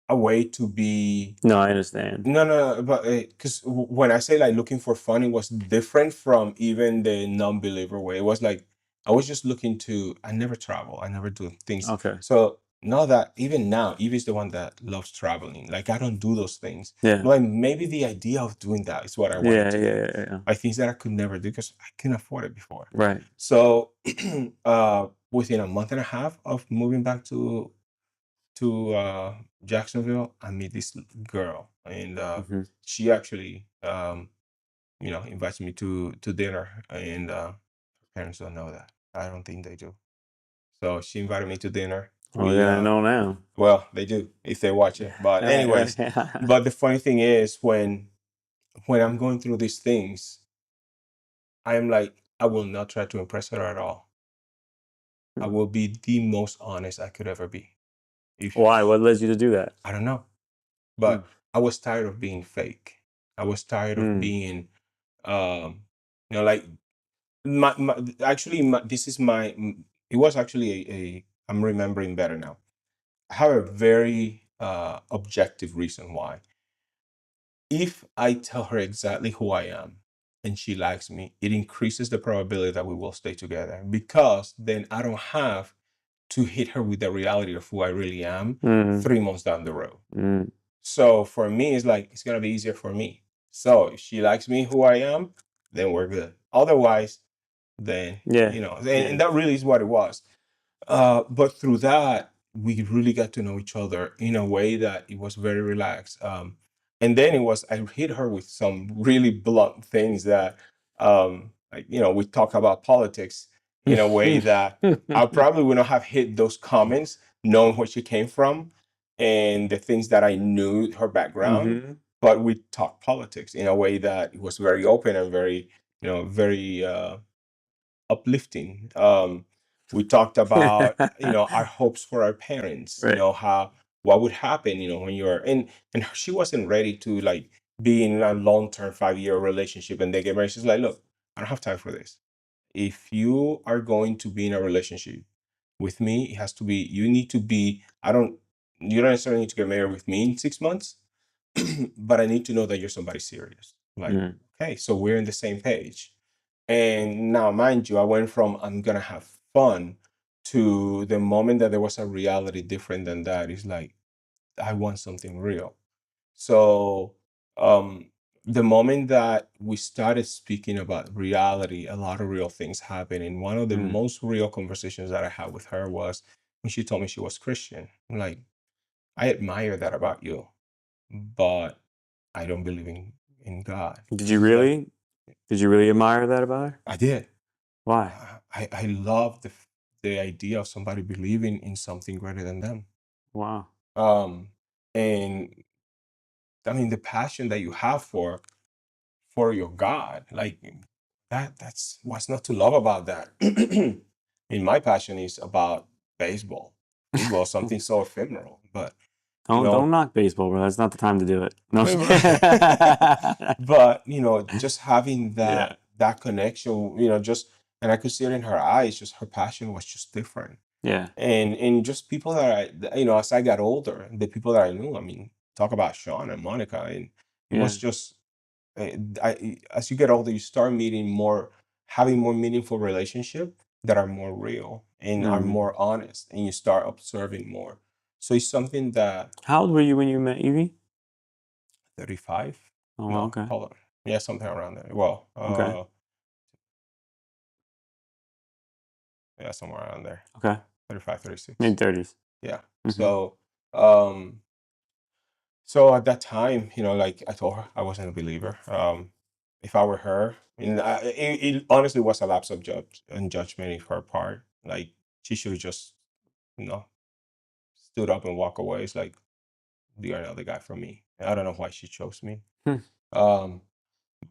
a way to be. No, I understand. No, no, no, but because when I say like looking for fun, it was different from even the non-believer way. It was like I was just looking to. I never travel. I never do things. Okay. So now that even now, Evie's the one that loves traveling. Like I don't do those things. Yeah. But like maybe the idea of doing that is what I wanted Yeah, to yeah, do. yeah. Like things that I could never do because I couldn't afford it before. Right. So within a month and a half of moving back to Jacksonville, I meet this girl, and Mm-hmm. she actually, invites me to dinner, and parents don't know that. I don't think they do. So she invited me to dinner. Well, we're gonna know now. Well, they do if they watch it. But Right, anyways, right. but the funny thing is when I'm going through these things, I'm like, I will not try to impress her at all. I will be the most honest I could ever be. If Why? What led you to do that? I don't know. Mm. But I was tired of being fake. I was tired of Mm. being, like actually, this is it was actually I'm remembering better now. I have a very objective reason why. If I tell her exactly who I am and she likes me, it increases the probability that we will stay together because then I don't have to hit her with the reality of who I really am Mm. 3 months down the road. Mm. So for me, it's like it's gonna be easier for me. So if she likes me who I am, then we're good. Otherwise, then Yeah. and that really is what it was. But through that, we really got to know each other in a way that it was very relaxed. And then I hit her with some really blunt things that, we talk about politics in a way that I probably would not have hit those comments knowing where she came from and the things that I knew her background. Mm-hmm. But we talked politics in a way that it was very open and very, very uplifting. We talked about our hopes for our parents. Right. How what would happen. When you're and she wasn't ready to like be in a long-term 5-year relationship and they get married. She's like, look, I don't have time for this. If you are going to be in a relationship with me, it has to be. You need to be. You don't necessarily need to get married with me in 6 months, but I need to know that you're somebody serious. Like, Mm. okay, so we're on the same page. And now, mind you, I went from I'm gonna have fun to the moment that there was a reality different than that. It's like I want something real. So the moment that we started speaking about reality, a lot of real things happened. And one of the Mm. most real conversations that I had with her was when she told me she was Christian. I'm like, I admire that about you, but I don't believe in God. Did you She's like, really? Did you really admire that about her? I did. Why? I love the idea of somebody believing in something greater than them. Wow. Um, and I mean the passion that you have for your God, like that's what's not to love about that. In my passion is about baseball. Football is something so ephemeral, but you Don't know, knock baseball, bro. That's not the time to do it. No. but just having Yeah. that connection, just and I could see it in her eyes, just her passion was just different. Yeah. And just people as I got older, the people that I knew, I mean, talk about Sean and Monica, and it Yeah. was just as you get older, you start having more meaningful relationship that are more real and are Mm. more honest, and you start observing more. So it's something that How old were you when you met Evie? 35. Oh, wow, No, okay. hold on. Yeah, something around there. Well, Okay. yeah, somewhere around there. Okay. 35, 36. Mid-30s. Yeah. Mm-hmm. Um, so at that time, like I told her, I wasn't a believer. If I were her, and it honestly was a lapse of judgment in her part. Like she should have just, you know, stood up and walk away. It's like you're another guy for me. I don't know why she chose me. Hmm. Um,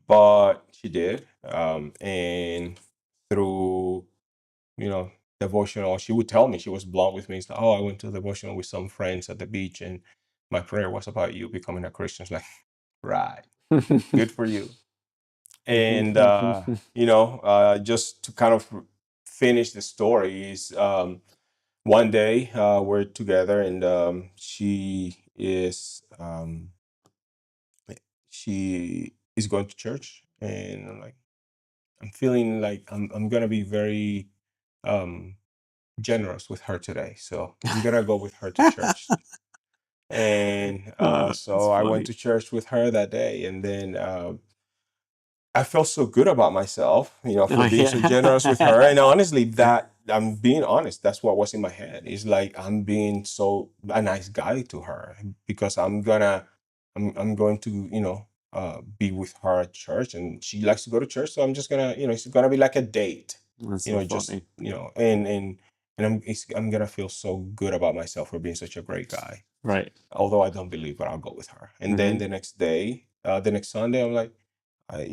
but she did. And through, you know, devotional, she would tell me, she was blunt with me. It's like, oh, I went to devotional with some friends at the beach and my prayer was about you becoming a Christian. It's like, right, good for you. And just to kind of finish the story is one day we're together, and she is going to church, and I'm feeling like I'm gonna be very generous with her today, so I'm gonna go with her to church. And That's so I went funny. to church with her that day, and then I felt so good about myself, for Oh, being so generous with her. yeah. And honestly, that I'm being honest, that's what was in my head. It's like I'm being so a nice guy to her because I'm going to, be with her at church, and she likes to go to church. So I'm just gonna, it's gonna be like a date, That's so just, funny. and I'm gonna feel so good about myself for being such a great guy. Right. Although I don't believe, but I'll go with her. And then the next day, the next Sunday, I'm like, I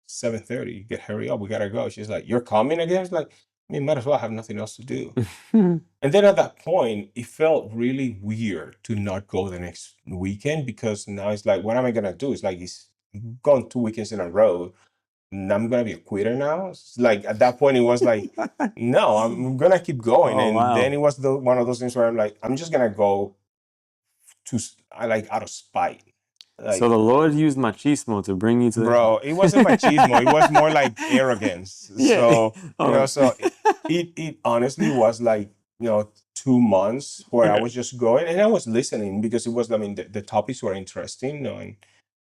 7:30, get hurry up, we gotta go. She's like, you're coming again? It's like, I mean, might as well have nothing else to do. And then at that point, it felt really weird to not go the next weekend, because now it's like, what am I gonna do? It's like it's gone 2 weekends in a row, and I'm gonna be a quitter now. It's like at that point, it was like, no, I'm gonna keep going. Oh, And then wow. it was one of those things where I'm like, I'm just gonna go I like out of spite. So Like, the Lord used machismo to bring you to bro, it wasn't machismo. It was more like arrogance. Yeah. So, Oh. it honestly was like, 2 months where I Okay. was just going, and I was listening because it was, I mean, the topics were interesting, and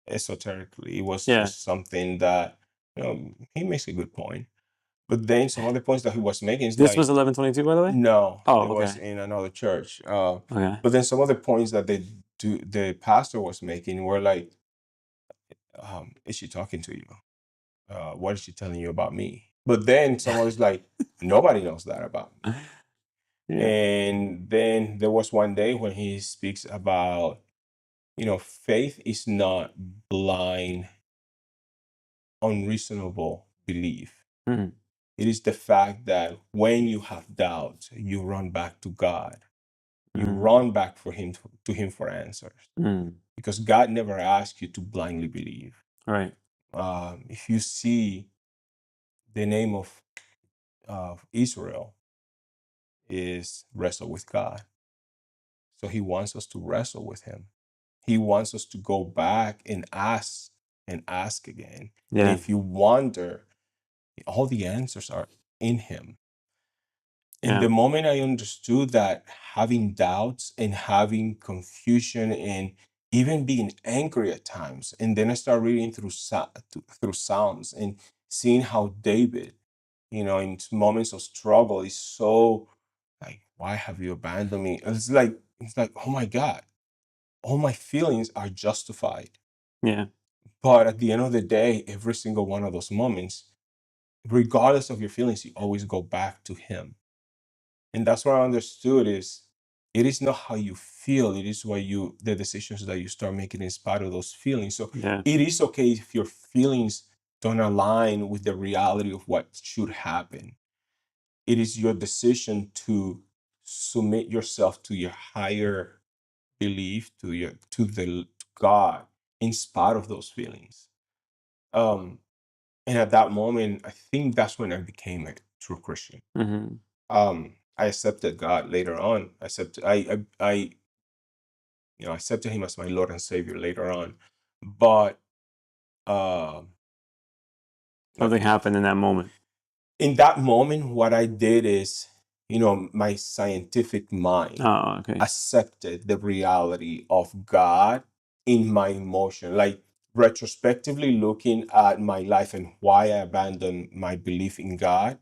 esoterically, it was Yeah. just something that, he makes a good point. But then some of the points that he was making is This was like, 1122, by the way? no, Oh, it was okay. in another church. Okay. But then some of the points that the pastor was making were like, is she talking to you? What is she telling you about me? But then someone was like, nobody knows that about me. Yeah. And then there was one day when he speaks about, faith is not blind, unreasonable belief. Mm. It is the fact that when you have doubts, you run back to God. You Mm. run back to him for answers, Mm. because God never asks you to blindly believe. Right. If you see the name of Israel is wrestle with God. So he wants us to wrestle with him. He wants us to go back and ask again. And Yeah. if you wonder, all the answers are in him. And Yeah. the moment I understood that having doubts and having confusion and even being angry at times, and then I started reading through Psalms and seeing how David, in moments of struggle, is so like, why have you abandoned me? And it's like, oh my God, all my feelings are justified. Yeah. But at the end of the day, every single one of those moments, regardless of your feelings, you always go back to him. And that's what I understood is it is not how you feel, it is the decisions that you start making in spite of those feelings. So Yeah. it is okay if your feelings don't align with the reality of what should happen. It is your decision to submit yourself to your higher belief, to God, in spite of those feelings. And at that moment, I think that's when I became a true Christian. Mm-hmm. I accepted God later on. I accepted him as my Lord and Savior later on. But uh, Something happened in that moment. in that moment, what I did is, my scientific mind Oh, okay. accepted the reality of God in my emotion. Like, retrospectively looking at my life and why I abandoned my belief in God,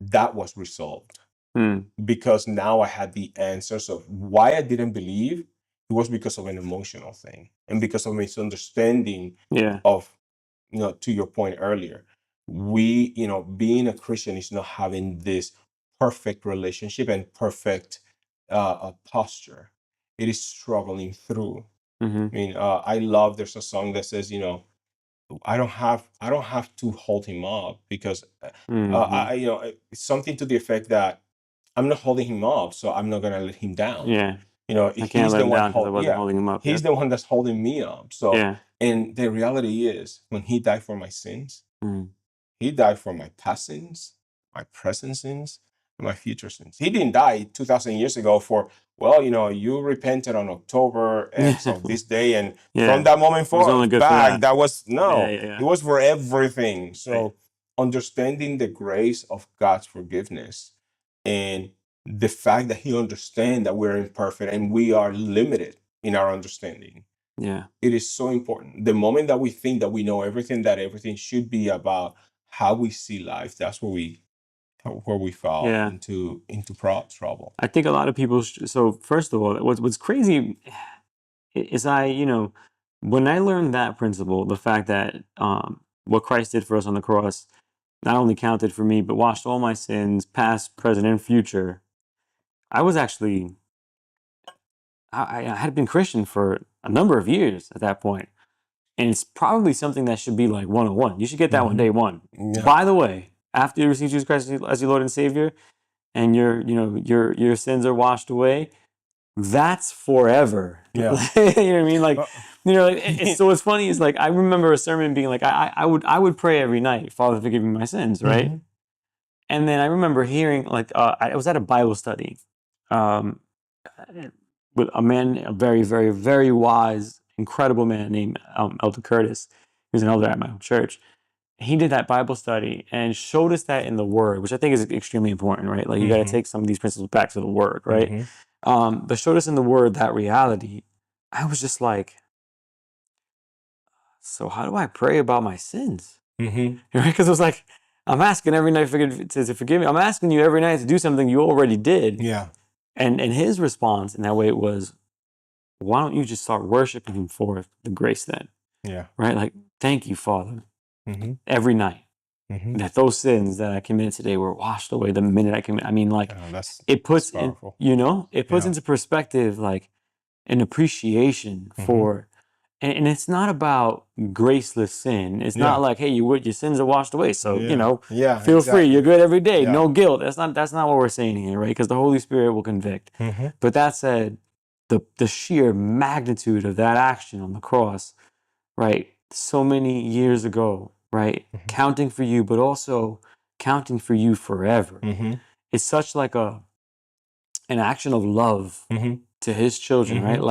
that was resolved. Mm. Because now I had the answers of why I didn't believe. It was because of an emotional thing and because of misunderstanding Yeah. of, to your point earlier, being a Christian is not having this perfect relationship and perfect posture. It is struggling through. Mm-hmm. I mean, I love, there's a song that says, I don't have to hold him up because Mm-hmm. it's something to the effect that I'm not holding him up, so I'm not gonna let him down. Yeah. I can't He's let the him one down because I wasn't holding him up. he's Yep. the one that's holding me up. So, Yeah. and the reality is, when he died for my sins, Mm. He died for my past sins, my present sins, and my future sins. He didn't die 2,000 years ago for, well, you repented on October Yeah. X of this day, and from Yeah. that moment It was only good for back, that. that was, Yeah, no, yeah, yeah. it was for everything. So Right. understanding the grace of God's forgiveness and the fact that he understands that we're imperfect and we are limited in our understanding. Yeah. It is so important. The moment that we think that we know everything, that everything should be about how we see life, that's where we fall Yeah. into trouble. I think a lot of people. So first of all, what's crazy is when I learned that principle, the fact that what Christ did for us on the cross not only counted for me, but washed all my sins, past, present, and future. I was actually I had been Christian for a number of years at that point. And it's probably something that should be like 101. You should get that one day one. Yeah. By the way, after you receive Jesus Christ as your Lord and Savior, and your sins are washed away, that's forever. Yeah. You know what I mean? Like, so what's funny is like I remember a sermon being like, I would pray every night, Father, forgive me my sins, right? Mhm. And then I remember hearing like I was at a Bible study, um, with a very, very, very wise, incredible man named Elder Curtis. He was an elder at my church. He did that Bible study and showed us that in the Word, which I think is extremely important, right? Like you got to take some of these principles back to the Word, right? But showed us in the Word that reality. I was just like, so how do I pray about my sins? Mhm. Right? Because it was like, I'm asking every night to forgive me. I'm asking you every night to do something you already did. Yeah. And his response in that way was, why don't you just start worshiping him for the grace then? Yeah. Right? Like, thank you, Father, Mhm. every night Mhm. that those sins that I committed today were washed away the minute I commit. I mean, like, That's it puts powerful. it puts Yeah. into perspective, like, an appreciation for, and it's not about graceless sin. It's not like, hey, your sins are washed away. So, Yeah, feel free. You're good every day. Yeah. No guilt. That's not what we're saying here, right? Because the Holy Spirit will convict. But that said, the sheer magnitude of that action on the cross, right? So many years ago, right? Counting for you, but also counting for you forever. It's such like an action of love to his children, right?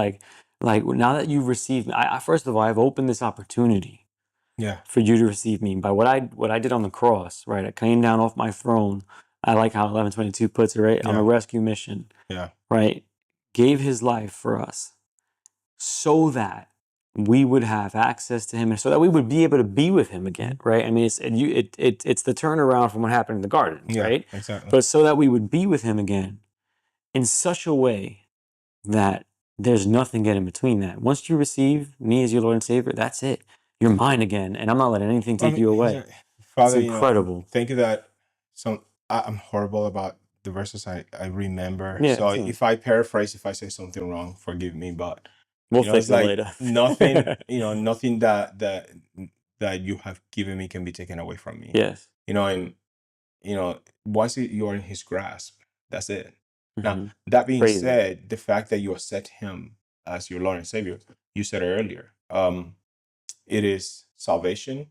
Like now that you've received me, I first of all, I've opened this opportunity Yeah. for you to receive me by what I did on the cross, right? I came down off my throne. I like how 11:22 puts it, right? On a rescue mission, Yeah. right? Gave his life for us so that we would have access to him and so that we would be able to be with him again, right? I mean, it's the turnaround from what happened in the garden, right? Exactly. But so that we would be with him again in such a way that there's nothing getting between that. Once you receive me as your Lord and Savior, that's it. You're mine again, and I'm not letting anything take you away. Father, It's incredible. thank you that I'm horrible about the verses I remember. Yeah, So same. if I paraphrase, if I say something wrong, forgive me. But We'll fix it's it like later. nothing, nothing that you have given me can be taken away from me. Yes. And once you're in his grasp, that's it. Now, Mhm. that being Crazy. said, the fact that you accept him as your Lord and Savior, you said it earlier, it is salvation,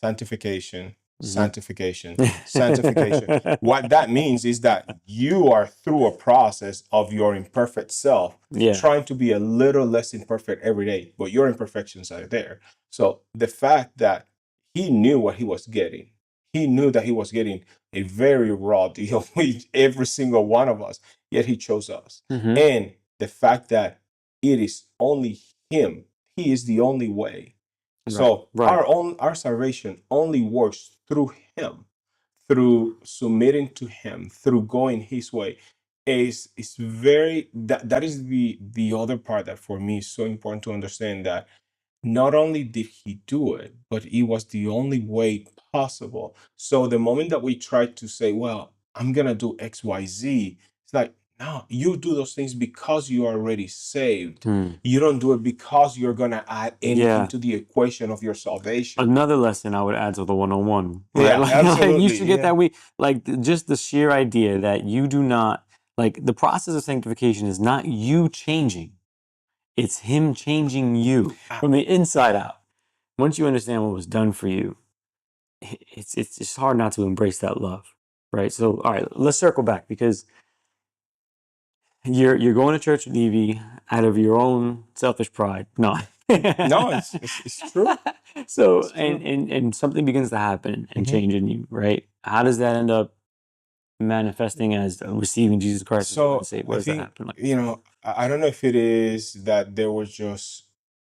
sanctification, sanctification, sanctification. What that means is that you are through a process of your imperfect self, Yeah. trying to be a little less imperfect every day, but your imperfections are there. So the fact that he knew what he was getting, he knew that he was getting a very raw deal with every single one of us, yet he chose us. And the fact that it is only him, he is the only way. So Right. our salvation only works through him, through submitting to him, through going his way. Is very that is the other part that for me is so important to understand, that not only did he do it, but it was the only way possible. So the moment that we try to say, well, I'm gonna do XYZ, it's like, no, you do those things because you are already saved. You don't do it because you're gonna add anything to the equation of your salvation. Another lesson I would add to the 101, right? Yeah, Like, absolutely. you should get that just the sheer idea that you do not, like, the process of sanctification is not you changing. It's him changing you from the inside out. Once you understand what was done for you, it's just hard not to embrace that love, right? So, all right, let's circle back, because you're going to church with Evie out of your own selfish pride. No. No, it's true. So, It's true. and something begins to happen and Hmm. change in you, right? How does that end up manifesting as receiving Jesus Christ as Lord and So Savior? What I does that think, happen like? I don't know if it is that there was just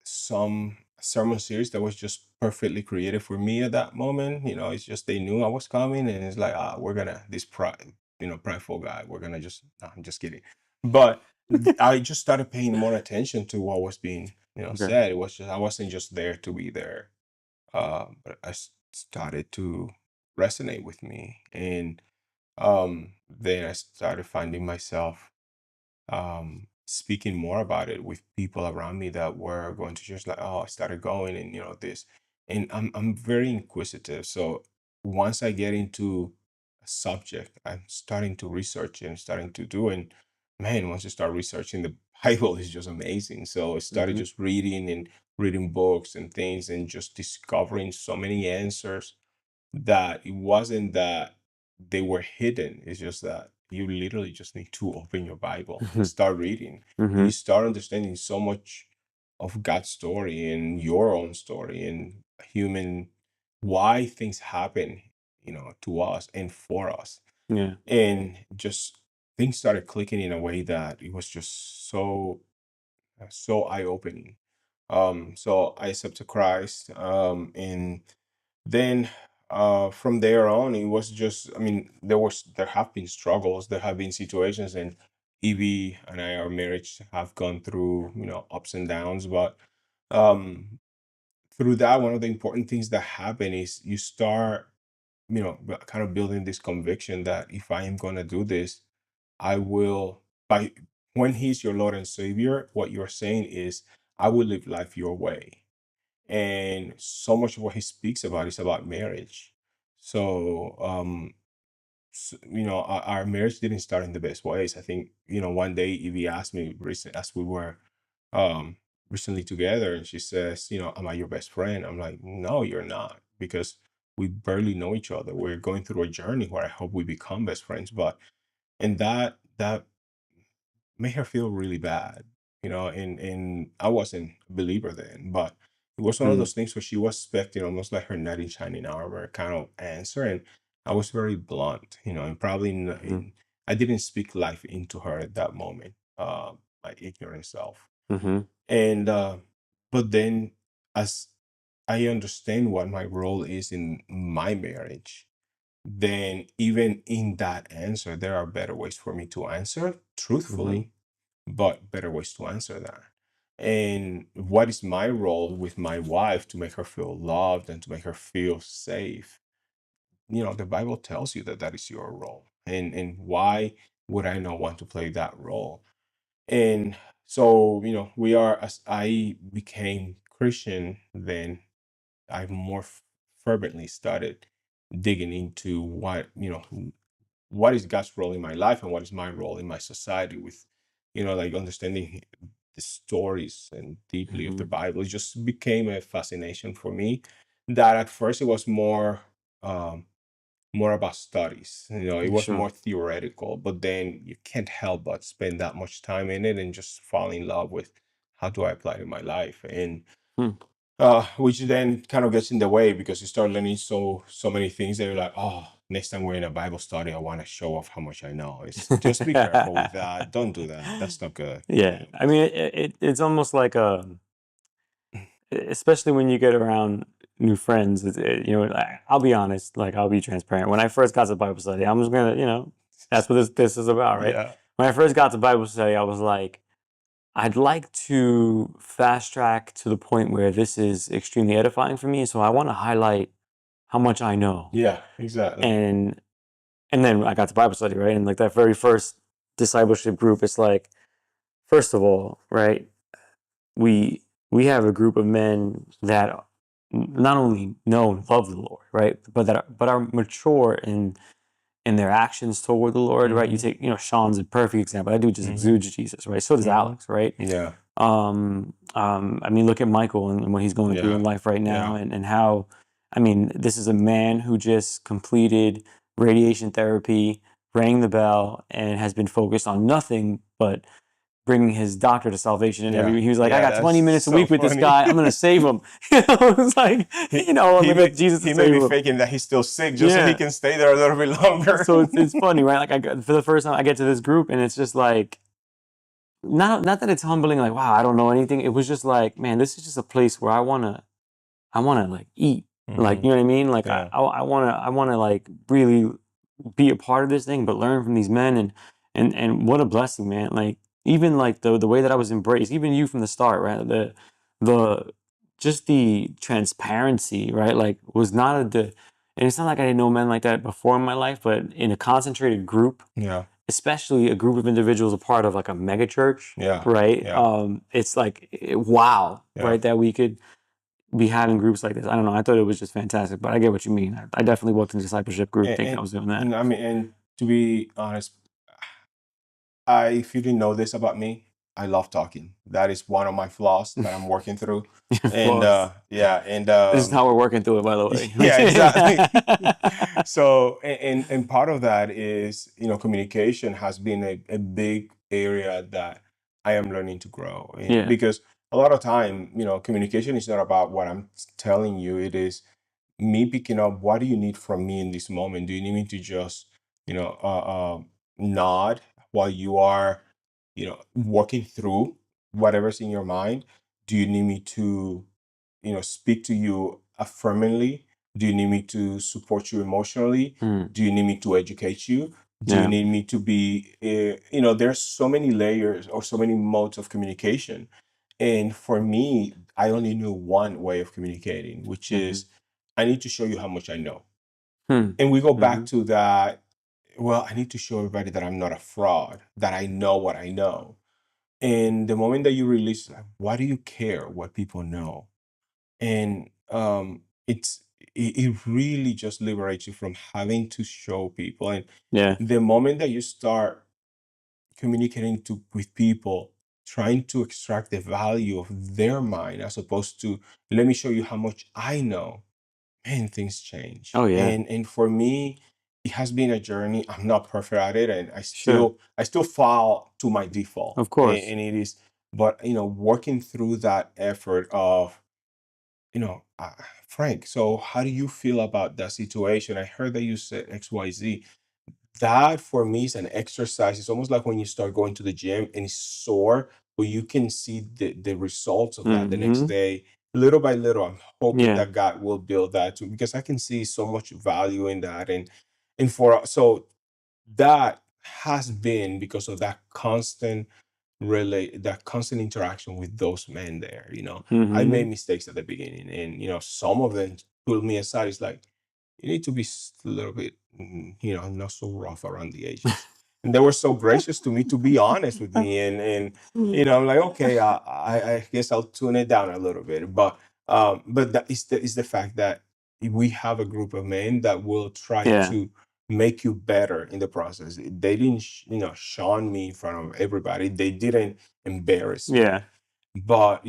some sermon series that was just perfectly created for me at that moment. It's just they knew I was coming, and it's like, we're gonna this pride, prideful guy. We're gonna just. No, I'm just kidding. But I just started paying more attention to what was being, Okay. said. It was just I wasn't just there to be there. But started to resonate with me, and then I started finding myself speaking more about it with people around me that were going to church. Like, oh, I started going, and this, and I'm very inquisitive. So once I get into a subject, I'm starting to research and starting to do. And man, once you start researching, the Bible is just amazing. So I started Mm-hmm. just reading and reading books and things, and just discovering so many answers, that it wasn't that they were hidden. It's just that you literally just need to open your Bible and start reading. And Mm-hmm. you start understanding so much of God's story and your own story and human, why things happen, to us and for us. Yeah. And just things started clicking in a way that it was just so eye-opening. So I accepted Christ, and then from there on, it was just, I mean, there have been struggles, there have been situations, and Evie and I, our marriage have gone through, ups and downs. But um through that, one of the important things that happen is you start, kind of building this conviction that if I am going to do this, I will, by when he's your Lord and Savior, what you're saying is, I will live life your way. And so much of what he speaks about is about marriage. So our marriage didn't start in the best ways. I think, one day Evie asked me recent, as we were um recently together, and she says, am I your best friend? I'm like, no, you're not, because we barely know each other. We're going through a journey where I hope we become best friends. But and that made her feel really bad, and I wasn't a believer then, but it was one of Mm-hmm. those things where she was expecting almost like her knight in shining armor kind of answer, and I was very blunt, and probably I didn't speak life into her at that moment, my ignorant self. Mm-hmm. And but then, as I understand what my role is in my marriage, then even in that answer, there are better ways for me to answer Mm-hmm. truthfully, but better ways to answer that. And what is my role with my wife to make her feel loved and to make her feel safe? The Bible tells you that that is your role. And why would I not want to play that role? And so, as I became Christian, then I more fervently started digging into what is God's role in my life and what is my role in my society, with, like understanding the stories and deeply of Mm-hmm. the Bible. It just became a fascination for me, that at first it was um, more about studies. It was Sure. more theoretical, but then you can't help but spend that much time in it and just fall in love with, how do I apply it in my life? And Hmm. which then kind of gets in the way, because you start learning so many things that you're like, oh, next time we're in a Bible study, I want to show off how much I know. It's just be careful with that. Don't do that. That's not good. Yeah, I mean, it's almost like especially when you get around new friends. I'll be honest, like I'll be transparent. When I first got to Bible study, I'm just gonna, that's what this is about, right? Yeah. When I first got to Bible study, I was like, I'd like to fast track to the point where this is extremely edifying for me. So I want to highlight how much I know. Yeah, exactly. And and then I got to Bible study, right? And like that very first discipleship group, it's like, first of all, right, we we have a group of men that not only know and love the Lord, right, but are mature in their actions toward the Lord, right? You Mm-hmm. take, Sean's a perfect example. That dude just Mm-hmm. exudes Jesus, right? So does Mm-hmm. Alex, right? Yeah. I mean, look at Michael and what he's going through Yeah. in life right now, Yeah. and how I mean, this is a man who just completed radiation therapy, rang the bell, and has been focused on nothing but bringing his doctor to salvation. And Yeah. he was like, I Yeah, got 20 that's minutes a so week with this funny. guy. I'm going to save him. It's like, he I'm going to get Jesus to he may save be him. faking that he's still sick just so he Yeah. can stay there a little bit longer. So it's funny, right? Like for the first time I get to this group and it's just like, not that it's humbling, like, wow, I don't know anything. It was just like, man, this is just a place where I wanna like eat. Like, you know what I mean? Like Yeah. I wanna like really be a part of this thing, but learn from these men and what a blessing, man. Like even like the way that I was embraced, even you from the start, right? The just the transparency, right? Like was not and it's not like I didn't know men like that before in my life, but in a concentrated group, Yeah. especially a group of individuals a part of like a mega church, Yeah. right? Yeah. It's like wow, Yeah. right? That we could be having groups like this. I don't know. I thought it was just fantastic, but I get what you mean. I definitely walked in the discipleship group thinking I was doing that. And I mean, and to be honest, if you didn't know this about me, I love talking. That is one of my flaws that I'm working through. And Flaws. yeah, and This is how we're working through it, by the way. yeah, exactly. So, and part of that is, communication has been a big area that I am learning to grow in, Yeah. because a lot of time, communication is not about what I'm telling you. It is me picking up, what do you need from me in this moment? Do you need me to just, nod while you are, working through whatever's in your mind? Do you need me to, speak to you affirmingly? Do you need me to support you emotionally? Mm. Do you need me to educate you? Do you Yeah. need me to be, there's so many layers or so many modes of communication. And for me, I only knew one way of communicating, which is I need to show you how much I know. Hmm. And we go back Mm-hmm. to that. Well, I need to show everybody that I'm not a fraud, that I know what I know. And the moment that you release, like, why do you care what people know? And it really just liberates you from having to show people. And Yeah. the moment that you start communicating with people, trying to extract the value of their mind as opposed to, let me show you how much I know, man, things change. Oh yeah. And for me, it has been a journey. I'm not perfect at it, and Sure. I still fall to my default. Of course. And it is, but working through that effort of, Frank, so how do you feel about that situation? I heard that you said XYZ. That for me is an exercise. It's almost like when you start going to the gym and it's sore, but you can see the results of that the next Mm-hmm. day. Little by little, I'm hoping Yeah. that God will build that too, because I can see so much value in that. And for so that has been because of that constant that constant interaction with those men there. I Mm-hmm. made mistakes at the beginning, and some of them pulled me aside. It's like, you need to be a little bit, not so rough around the edges. And they were so gracious to me to be honest with me, and I'm like, okay, I guess I'll tune it down a little bit, but that is the fact that we have a group of men that will try Yeah. to make you better in the process. They didn't, shun me in front of everybody. They didn't embarrass me. Yeah. But,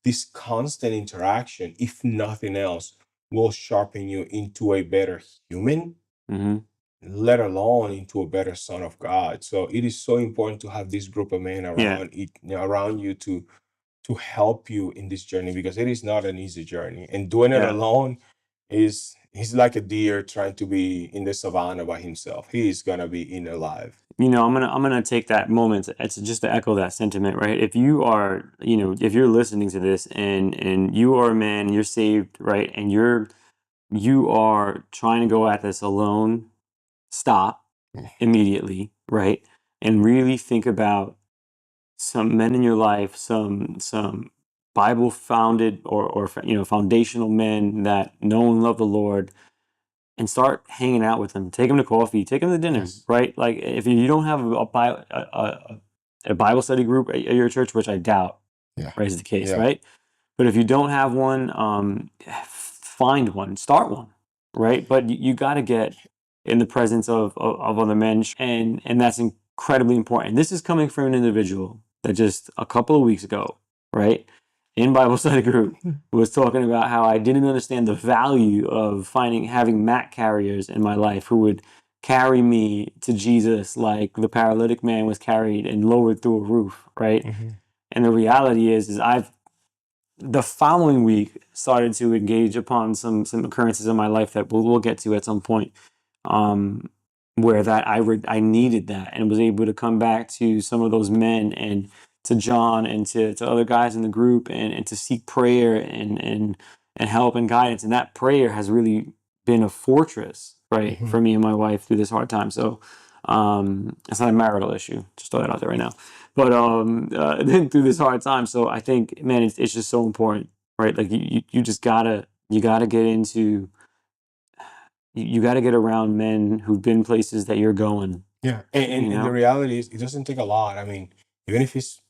this constant interaction, if nothing else, will sharpen you into a better human, Mm-hmm. let alone into a better son of God. So it is so important to have this group of men Yeah. around you to help you in this journey, because it is not an easy journey. And doing it Yeah. alone is he's like a deer trying to be in the savannah by himself. He is gonna be in alive. I'm gonna take that moment to just to echo that sentiment, right? If you are, if you're listening to this and you are a man, you're saved, right, and you are trying to go at this alone, stop immediately, right, and really think about some men in your life, some Bible founded or foundational men that know and love the Lord, and start hanging out with them. Take them to coffee. Take them to dinner. Yes. Right? Like if you don't have a Bible study group at your church, which I doubt, Yeah. right, is the case, Yeah. right? But if you don't have one, find one. Start one. Right? But you got to get in the presence of other men, and that's incredibly important. This is coming from an individual that just a couple of weeks ago, right, in Bible study group who was talking about how I didn't understand the value of having mat carriers in my life who would carry me to Jesus like the paralytic man was carried and lowered through a roof, right? Mm-hmm. And the reality is I've the following week started to engage upon some occurrences in my life that we'll get to at some point, where that I needed that and was able to come back to some of those men and to John and to other guys in the group and to seek prayer and help and guidance. And that prayer has really been a fortress, right, Mm-hmm. for me and my wife through this hard time. So it's not a marital issue. Just throw that out there right now. But then through this hard time. So I think, man, it's just so important, right? Like you just gotta get into you got to get around men who've been places that you're going. Yeah, You and the know? reality is, it doesn't take a lot. I mean, even if it's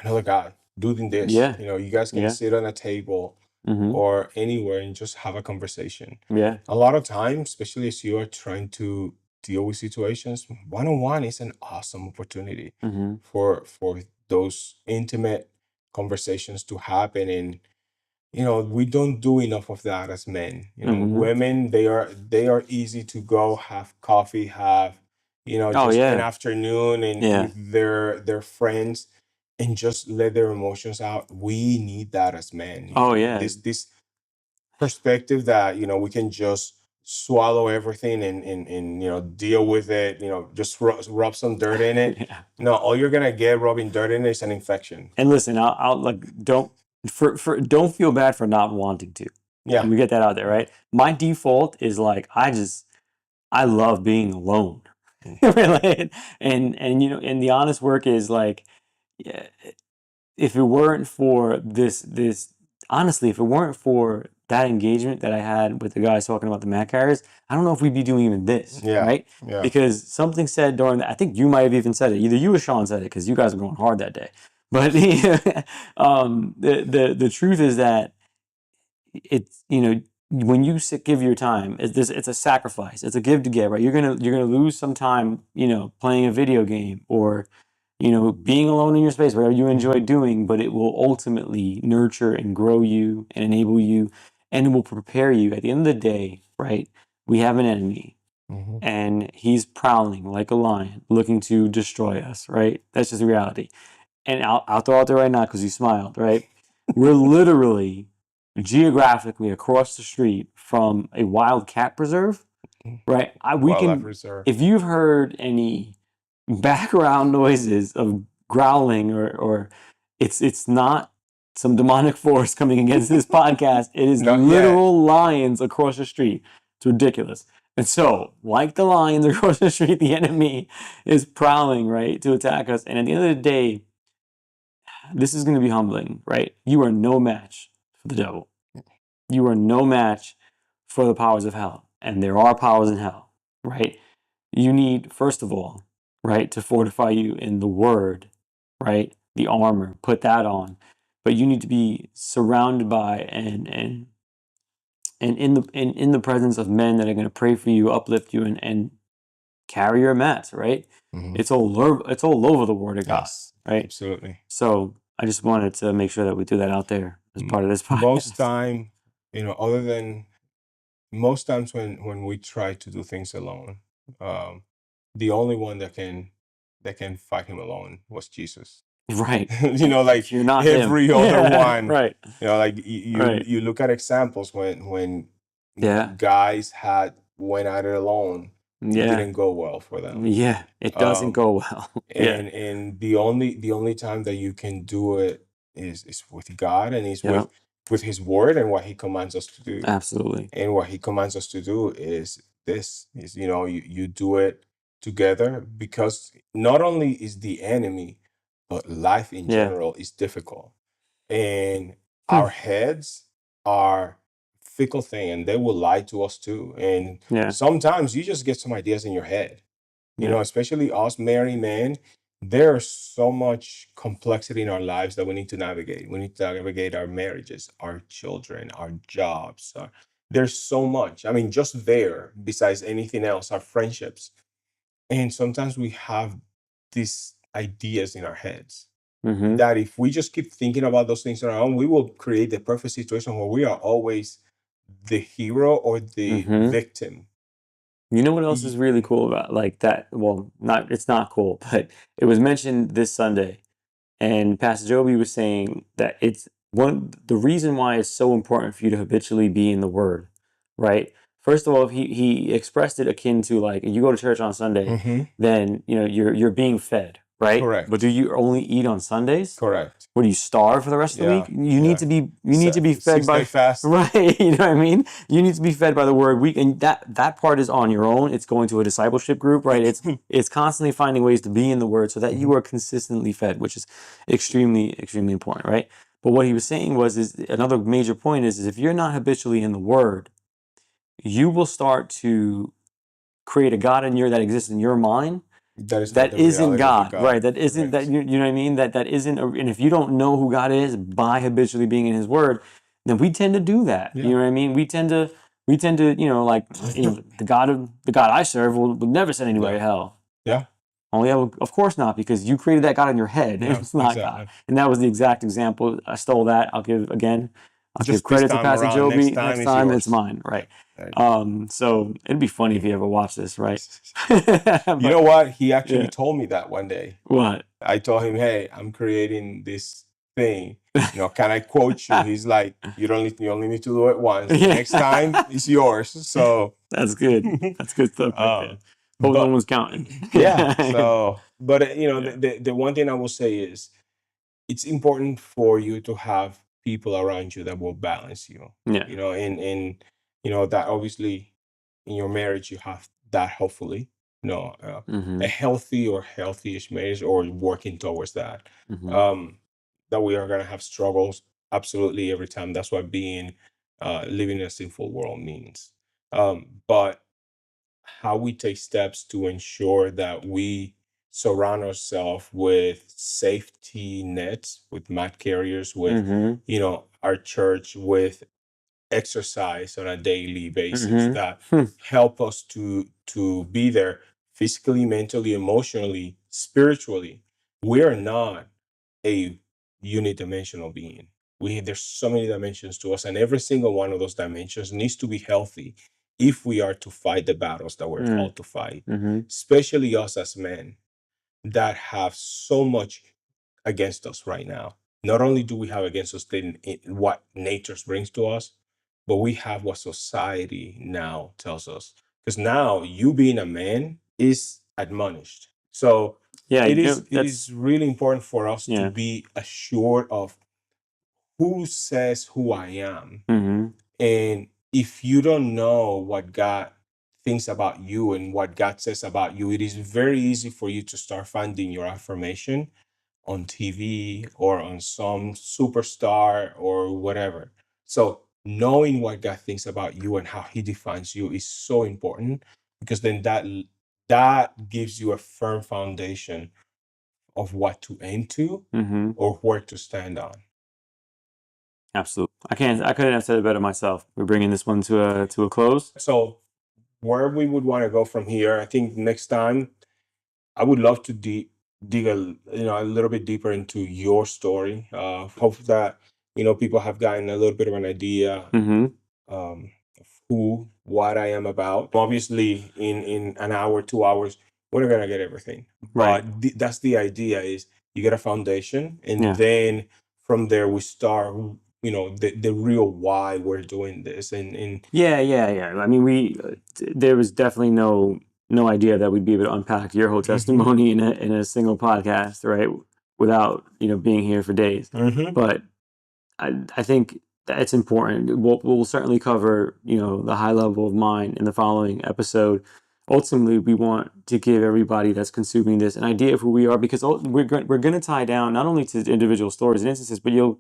another guy doing this, Yeah. you guys can Yeah. sit on a table Mm-hmm. or anywhere and just have a conversation. Yeah. A lot of times, especially as you are trying to deal with situations, one-on-one is an awesome opportunity Mm-hmm. for those intimate conversations to happen. And we don't do enough of that as men. Mm-hmm. Women, they are easy to go have coffee, have Oh just an yeah. afternoon and Yeah. with their friends, and just let their emotions out. We need that as men. Oh yeah. This perspective that we can just swallow everything and deal with it. Just rub some dirt in it. Yeah. No, all you're gonna get rubbing dirt in it is an infection. And listen, I'll like don't feel bad for not wanting to. Yeah. Let me get that out there, right? My default is like I love being alone. Really. And the honest work is like, yeah, if it weren't for this honestly, if it weren't for that engagement that I had with the guys talking about the mat carriers, I don't know if we'd be doing even this, Yeah. right? Yeah. Because something said during I think you might have even said it. Either you or Sean said it because you guys were going hard that day. But the truth is that it's when you give your time, it's a sacrifice. It's a give to get, right? You're gonna lose some time, playing a video game or being alone in your space, whatever you enjoy doing, but it will ultimately nurture and grow you and enable you, and it will prepare you. At the end of the day, right? We have an enemy, Mm-hmm. and he's prowling like a lion, looking to destroy us, right? That's just the reality. And I'll throw out there right now because you smiled, right? We're literally geographically across the street from a wild cat preserve, right? We Wildlife can, reserve. if you've heard any background noises of growling or it's not some demonic force coming against this podcast. It is Not yet. literal lions across the street. It's ridiculous. And so, like the lions across the street, the enemy is prowling, right, to attack us. And at the end of the day, this is going to be humbling, right? You are no match for the devil. You are no match for the powers of hell. And there are powers in hell, right? You need, first of all, right, to fortify you in the word, right? The armor, put that on. But you need to be surrounded by and in the presence of men that are going to pray for you, uplift you, and carry your mats, right? Mm-hmm. It's all over the word of God, Yes, right? absolutely. So I just wanted to make sure that we threw that out there as part of this podcast. Most time, other than most times when we try to do things alone, the only one that can fight him alone was Jesus. Right. Like If you're not him. every other one. Right. Like you Right. you look at examples when Yeah. guys went at it alone, it Yeah. didn't go well for them. Yeah. It doesn't go well. Yeah. And the only time that you can do it is with God, and is Yeah. with his word and what he commands us to do. Absolutely. And what he commands us to do is you do it together, because not only is the enemy, but life in Yeah. general is difficult. And Hmm. our heads are fickle thing, and they will lie to us too. And Yeah. sometimes you just get some ideas in your head, Yeah. especially us married men. There's so much complexity in our lives that we need to navigate. We need to navigate our marriages, our children, our jobs. There's so much. I mean, just there, besides anything else, our friendships. And sometimes we have these ideas in our heads. that if we just keep thinking about those things on our own, we will create the perfect situation where we are always the hero or the victim. You know what else is really cool about like that? Well, it's not cool, but it was mentioned this Sunday, and Pastor Joby was saying that it's the reason why it's so important for you to habitually be in the Word, right? First of all, he expressed it akin to like you go to church on Sunday, then you're being fed, right? Correct. But do you only eat on Sundays? Correct. What do you starve for the rest of the week? You need to be fed by 6-day fast. right. You know what I mean? You need to be fed by the Word week, and that part is on your own. It's going to a discipleship group, right? It's constantly finding ways to be in the Word so that you are consistently fed, which is extremely, extremely important, right? But what he was saying is another major point is if you're not habitually in the Word, you will start to create a God that exists in your mind that isn't God, right? That isn't that you know what I mean? That isn't, and if you don't know who God is by habitually being in His Word, then we tend to do that. You know what I mean? We tend to the God I serve would never send anybody to hell. Yeah. Oh yeah, well, of course not, because you created that God in your head. Yeah, It's not God. And that was the exact example. I stole that. I'll give credit to Pastor Joby. Next time it's mine. Right. So it'd be funny if you ever watch this, right? You know what? He actually told me that one day. What? I told him, hey, I'm creating this thing. Can I quote you? He's like, you only need to do it once. Next time it's yours. So that's good. That's good stuff right there. Hope no one's counting. So, but the one thing I will say is it's important for you to have people around you that will balance you. And that obviously in your marriage you have that, hopefully, a healthy or healthy-ish marriage, or working towards that. That we are going to have struggles absolutely every time. That's what living in a sinful world means. But how we take steps to ensure that we surround ourselves with safety nets, with mat carriers, with our church, with exercise on a daily basis that help us to be there physically, mentally, emotionally, spiritually. We are not a unidimensional being. There's so many dimensions to us, and every single one of those dimensions needs to be healthy if we are to fight the battles that we're called to fight. Especially us as men that have so much against us right now. Not only do we have against us what nature brings to us, but we have what society now tells us. Because now you being a man is admonished. So it is really important for us to be assured of who says who I am. And if you don't know what God thinks about you and what God says about you, it is very easy for you to start finding your affirmation on TV or on some superstar or whatever. So knowing what God thinks about you and how He defines you is so important, because then that gives you a firm foundation of what to aim to or where to stand on. Absolutely. I couldn't have said it better myself. We're bringing this one to a close. So where we would want to go from here, I think next time I would love to dig a little bit deeper into your story. Hope that people have gotten a little bit of an idea of what I am about. Obviously, in an hour, 2 hours, we're not gonna get everything, but that's the idea: is you get a foundation, and then from there we start. The real why we're doing this, and I mean, there was definitely no idea that we'd be able to unpack your whole testimony in a single podcast, right? Without being here for days. But I think that it's important. We'll certainly cover the high level of mine in the following episode. Ultimately, we want to give everybody that's consuming this an idea of who we are, because we're going to tie down not only to individual stories and instances, but you'll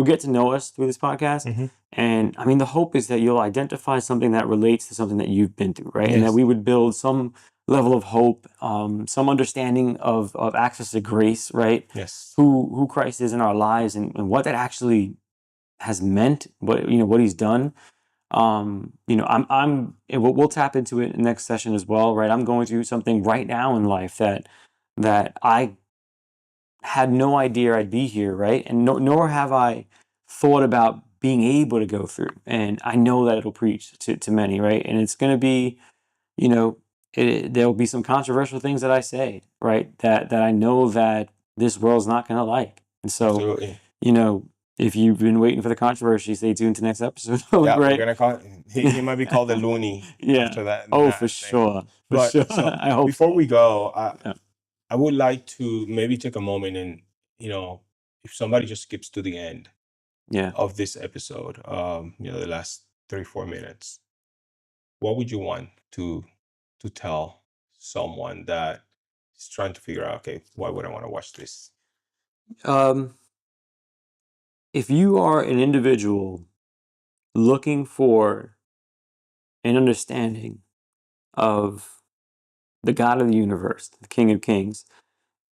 get to know us through this podcast. And I mean, the hope is that you'll identify something that relates to something that you've been through, right? And that we would build some level of hope, some understanding of access to grace, right? Who Christ is in our lives, and what that actually has meant, what He's done. We'll tap into it in the next session as well, right? I'm going through something right now in life that I had no idea I'd be here, right? And nor have I thought about being able to go through. And I know that it'll preach to many, right? And it's going to be, you know, there'll be some controversial things that I say, right? That I know that this world's not going to like. And so, Absolutely. you know, if you've been waiting for the controversy, stay tuned to next episode. Yeah, we're right? gonna call he might be called the loony Yeah. after that. Oh, that for thing. sure. For But sure. so I hope before so. we go, Yeah. I would like to maybe take a moment and, if somebody just skips to the end Yeah. of this episode, the last 3-4 minutes, what would you want to tell someone that is trying to figure out, okay, why would I want to watch this? If you are an individual looking for an understanding of the God of the universe, the King of Kings,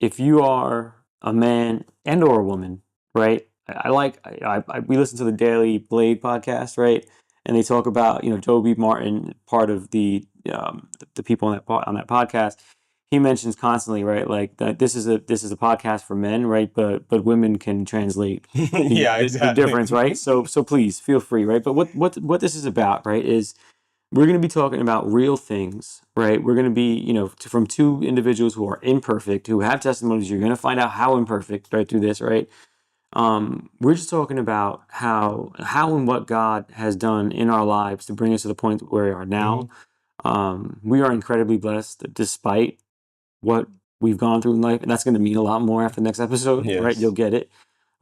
if you are a man and or a woman, right? We listen to the Daily Blade podcast, right? And they talk about, Joby Martin, part of the people on that podcast. He mentions constantly, right, like that this is a podcast for men, right? But women can translate Yeah, the exactly. difference, right? So please feel free, right? But what this is about, right, is we're going to be talking about real things, right? We're going to be, from two individuals who are imperfect, who have testimonies. You're going to find out how imperfect, right, through this, right? We're just talking about how and what God has done in our lives to bring us to the point where we are now. We are incredibly blessed despite what we've gone through in life, and that's going to mean a lot more after the next episode, right? Yes. You'll get it.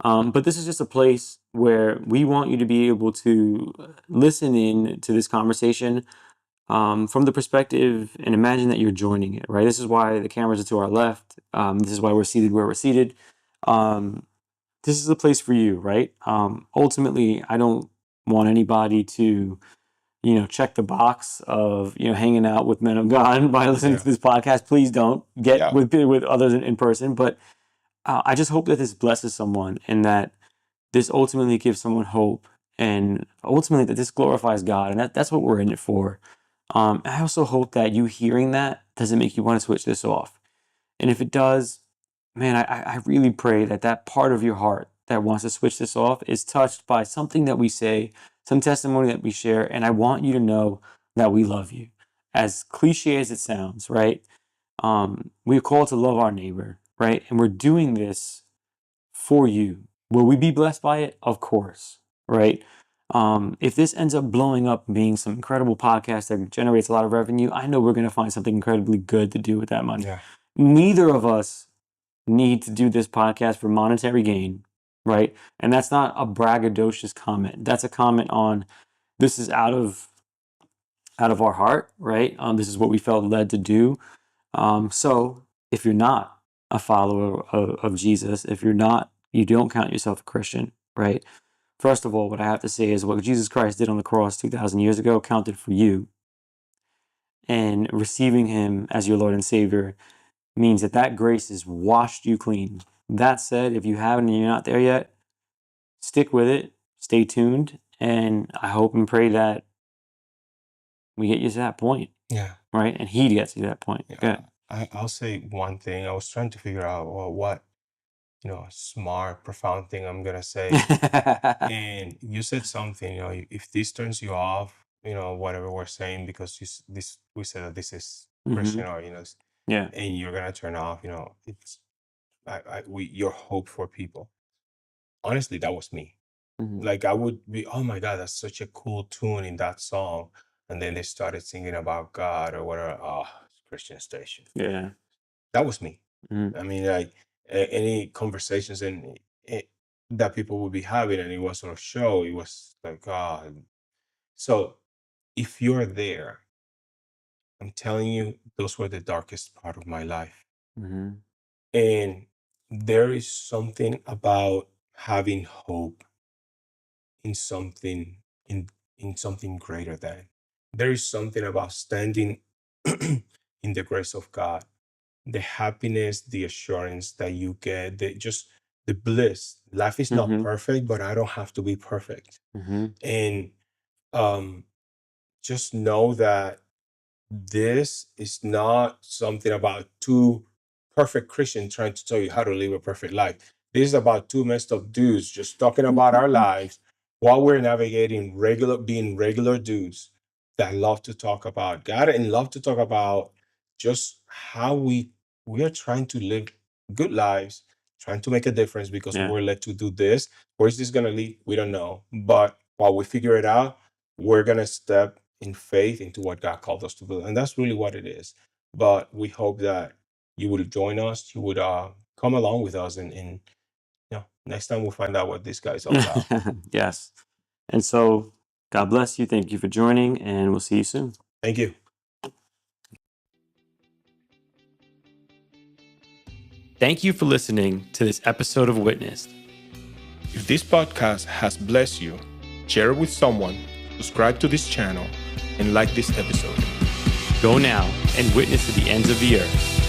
But this is just a place where we want you to be able to listen in to this conversation from the perspective and imagine that you're joining it, right? This is why the cameras are to our left. This is why we're seated where we're seated. This is a place for you, right? Ultimately, I don't want anybody to, check the box of, hanging out with men of God by listening to this podcast. Please don't get with others in person. But I just hope that this blesses someone and that this ultimately gives someone hope and ultimately that this glorifies God. And that's what we're in it for. I also hope that you hearing that doesn't make you want to switch this off. And if it does, man, I really pray that that part of your heart that wants to switch this off is touched by something that we say, some testimony that we share. And I want you to know that we love you. As cliche as it sounds, right? We're called to love our neighbor, right? And we're doing this for you. Will we be blessed by it? Of course, right? If this ends up blowing up and being some incredible podcast that generates a lot of revenue, I know we're going to find something incredibly good to do with that money. Yeah. Neither of us need to do this podcast for monetary gain, right? And that's not a braggadocious comment. That's a comment on this is out of our heart, right? This is what we felt led to do. So if you're not a follower of Jesus, if you don't count yourself a Christian, right? First of all, what I have to say is what Jesus Christ did on the cross 2,000 years ago counted for you. And receiving him as your Lord and Savior means that grace has washed you clean. That said, if you haven't and you're not there yet, stick with it, stay tuned, and I hope and pray that we get you to that point. Yeah. Right? And he gets you to that point. Yeah. I'll say one thing. I was trying to figure out what smart, profound thing I'm gonna say. And you said something, if this turns you off, whatever we're saying, because we said that this is Christian, or Yeah. and you're gonna turn off, it's your hope for people. Honestly, that was me. Like I would be, oh my God, that's such a cool tune in that song, and then they started singing about God or whatever. Oh, it's Christian station. Yeah. That was me. Mhm. I mean, like any conversations that people would be having, and it was on a show, it was like, God. So if you're there, I'm telling you, those were the darkest part of my life. Mhm. And there is something about having hope in something in something greater than. There is something about standing in the grace of God, the happiness, the assurance that you get, the bliss. Life is not perfect, but I don't have to be perfect. And um, just know that this is not something about two perfect Christian trying to tell you how to live a perfect life. This is about two messed up dudes just talking about our lives while we're navigating being regular dudes that love to talk about God and love to talk about just how we are trying to live good lives, trying to make a difference because Yeah. we're led to do this. Where is this going to lead? We don't know. But while we figure it out, we're going to step in faith into what God called us to do. And that's really what it is. But we hope that you would join us, you would come along with us, and next time we'll find out what this guy's all about. Yes. And so, God bless you. Thank you for joining, and we'll see you soon. Thank you. Thank you for listening to this episode of Witnessed. If this podcast has blessed you, share it with someone, subscribe to this channel, and like this episode. Go now and witness to the ends of the earth.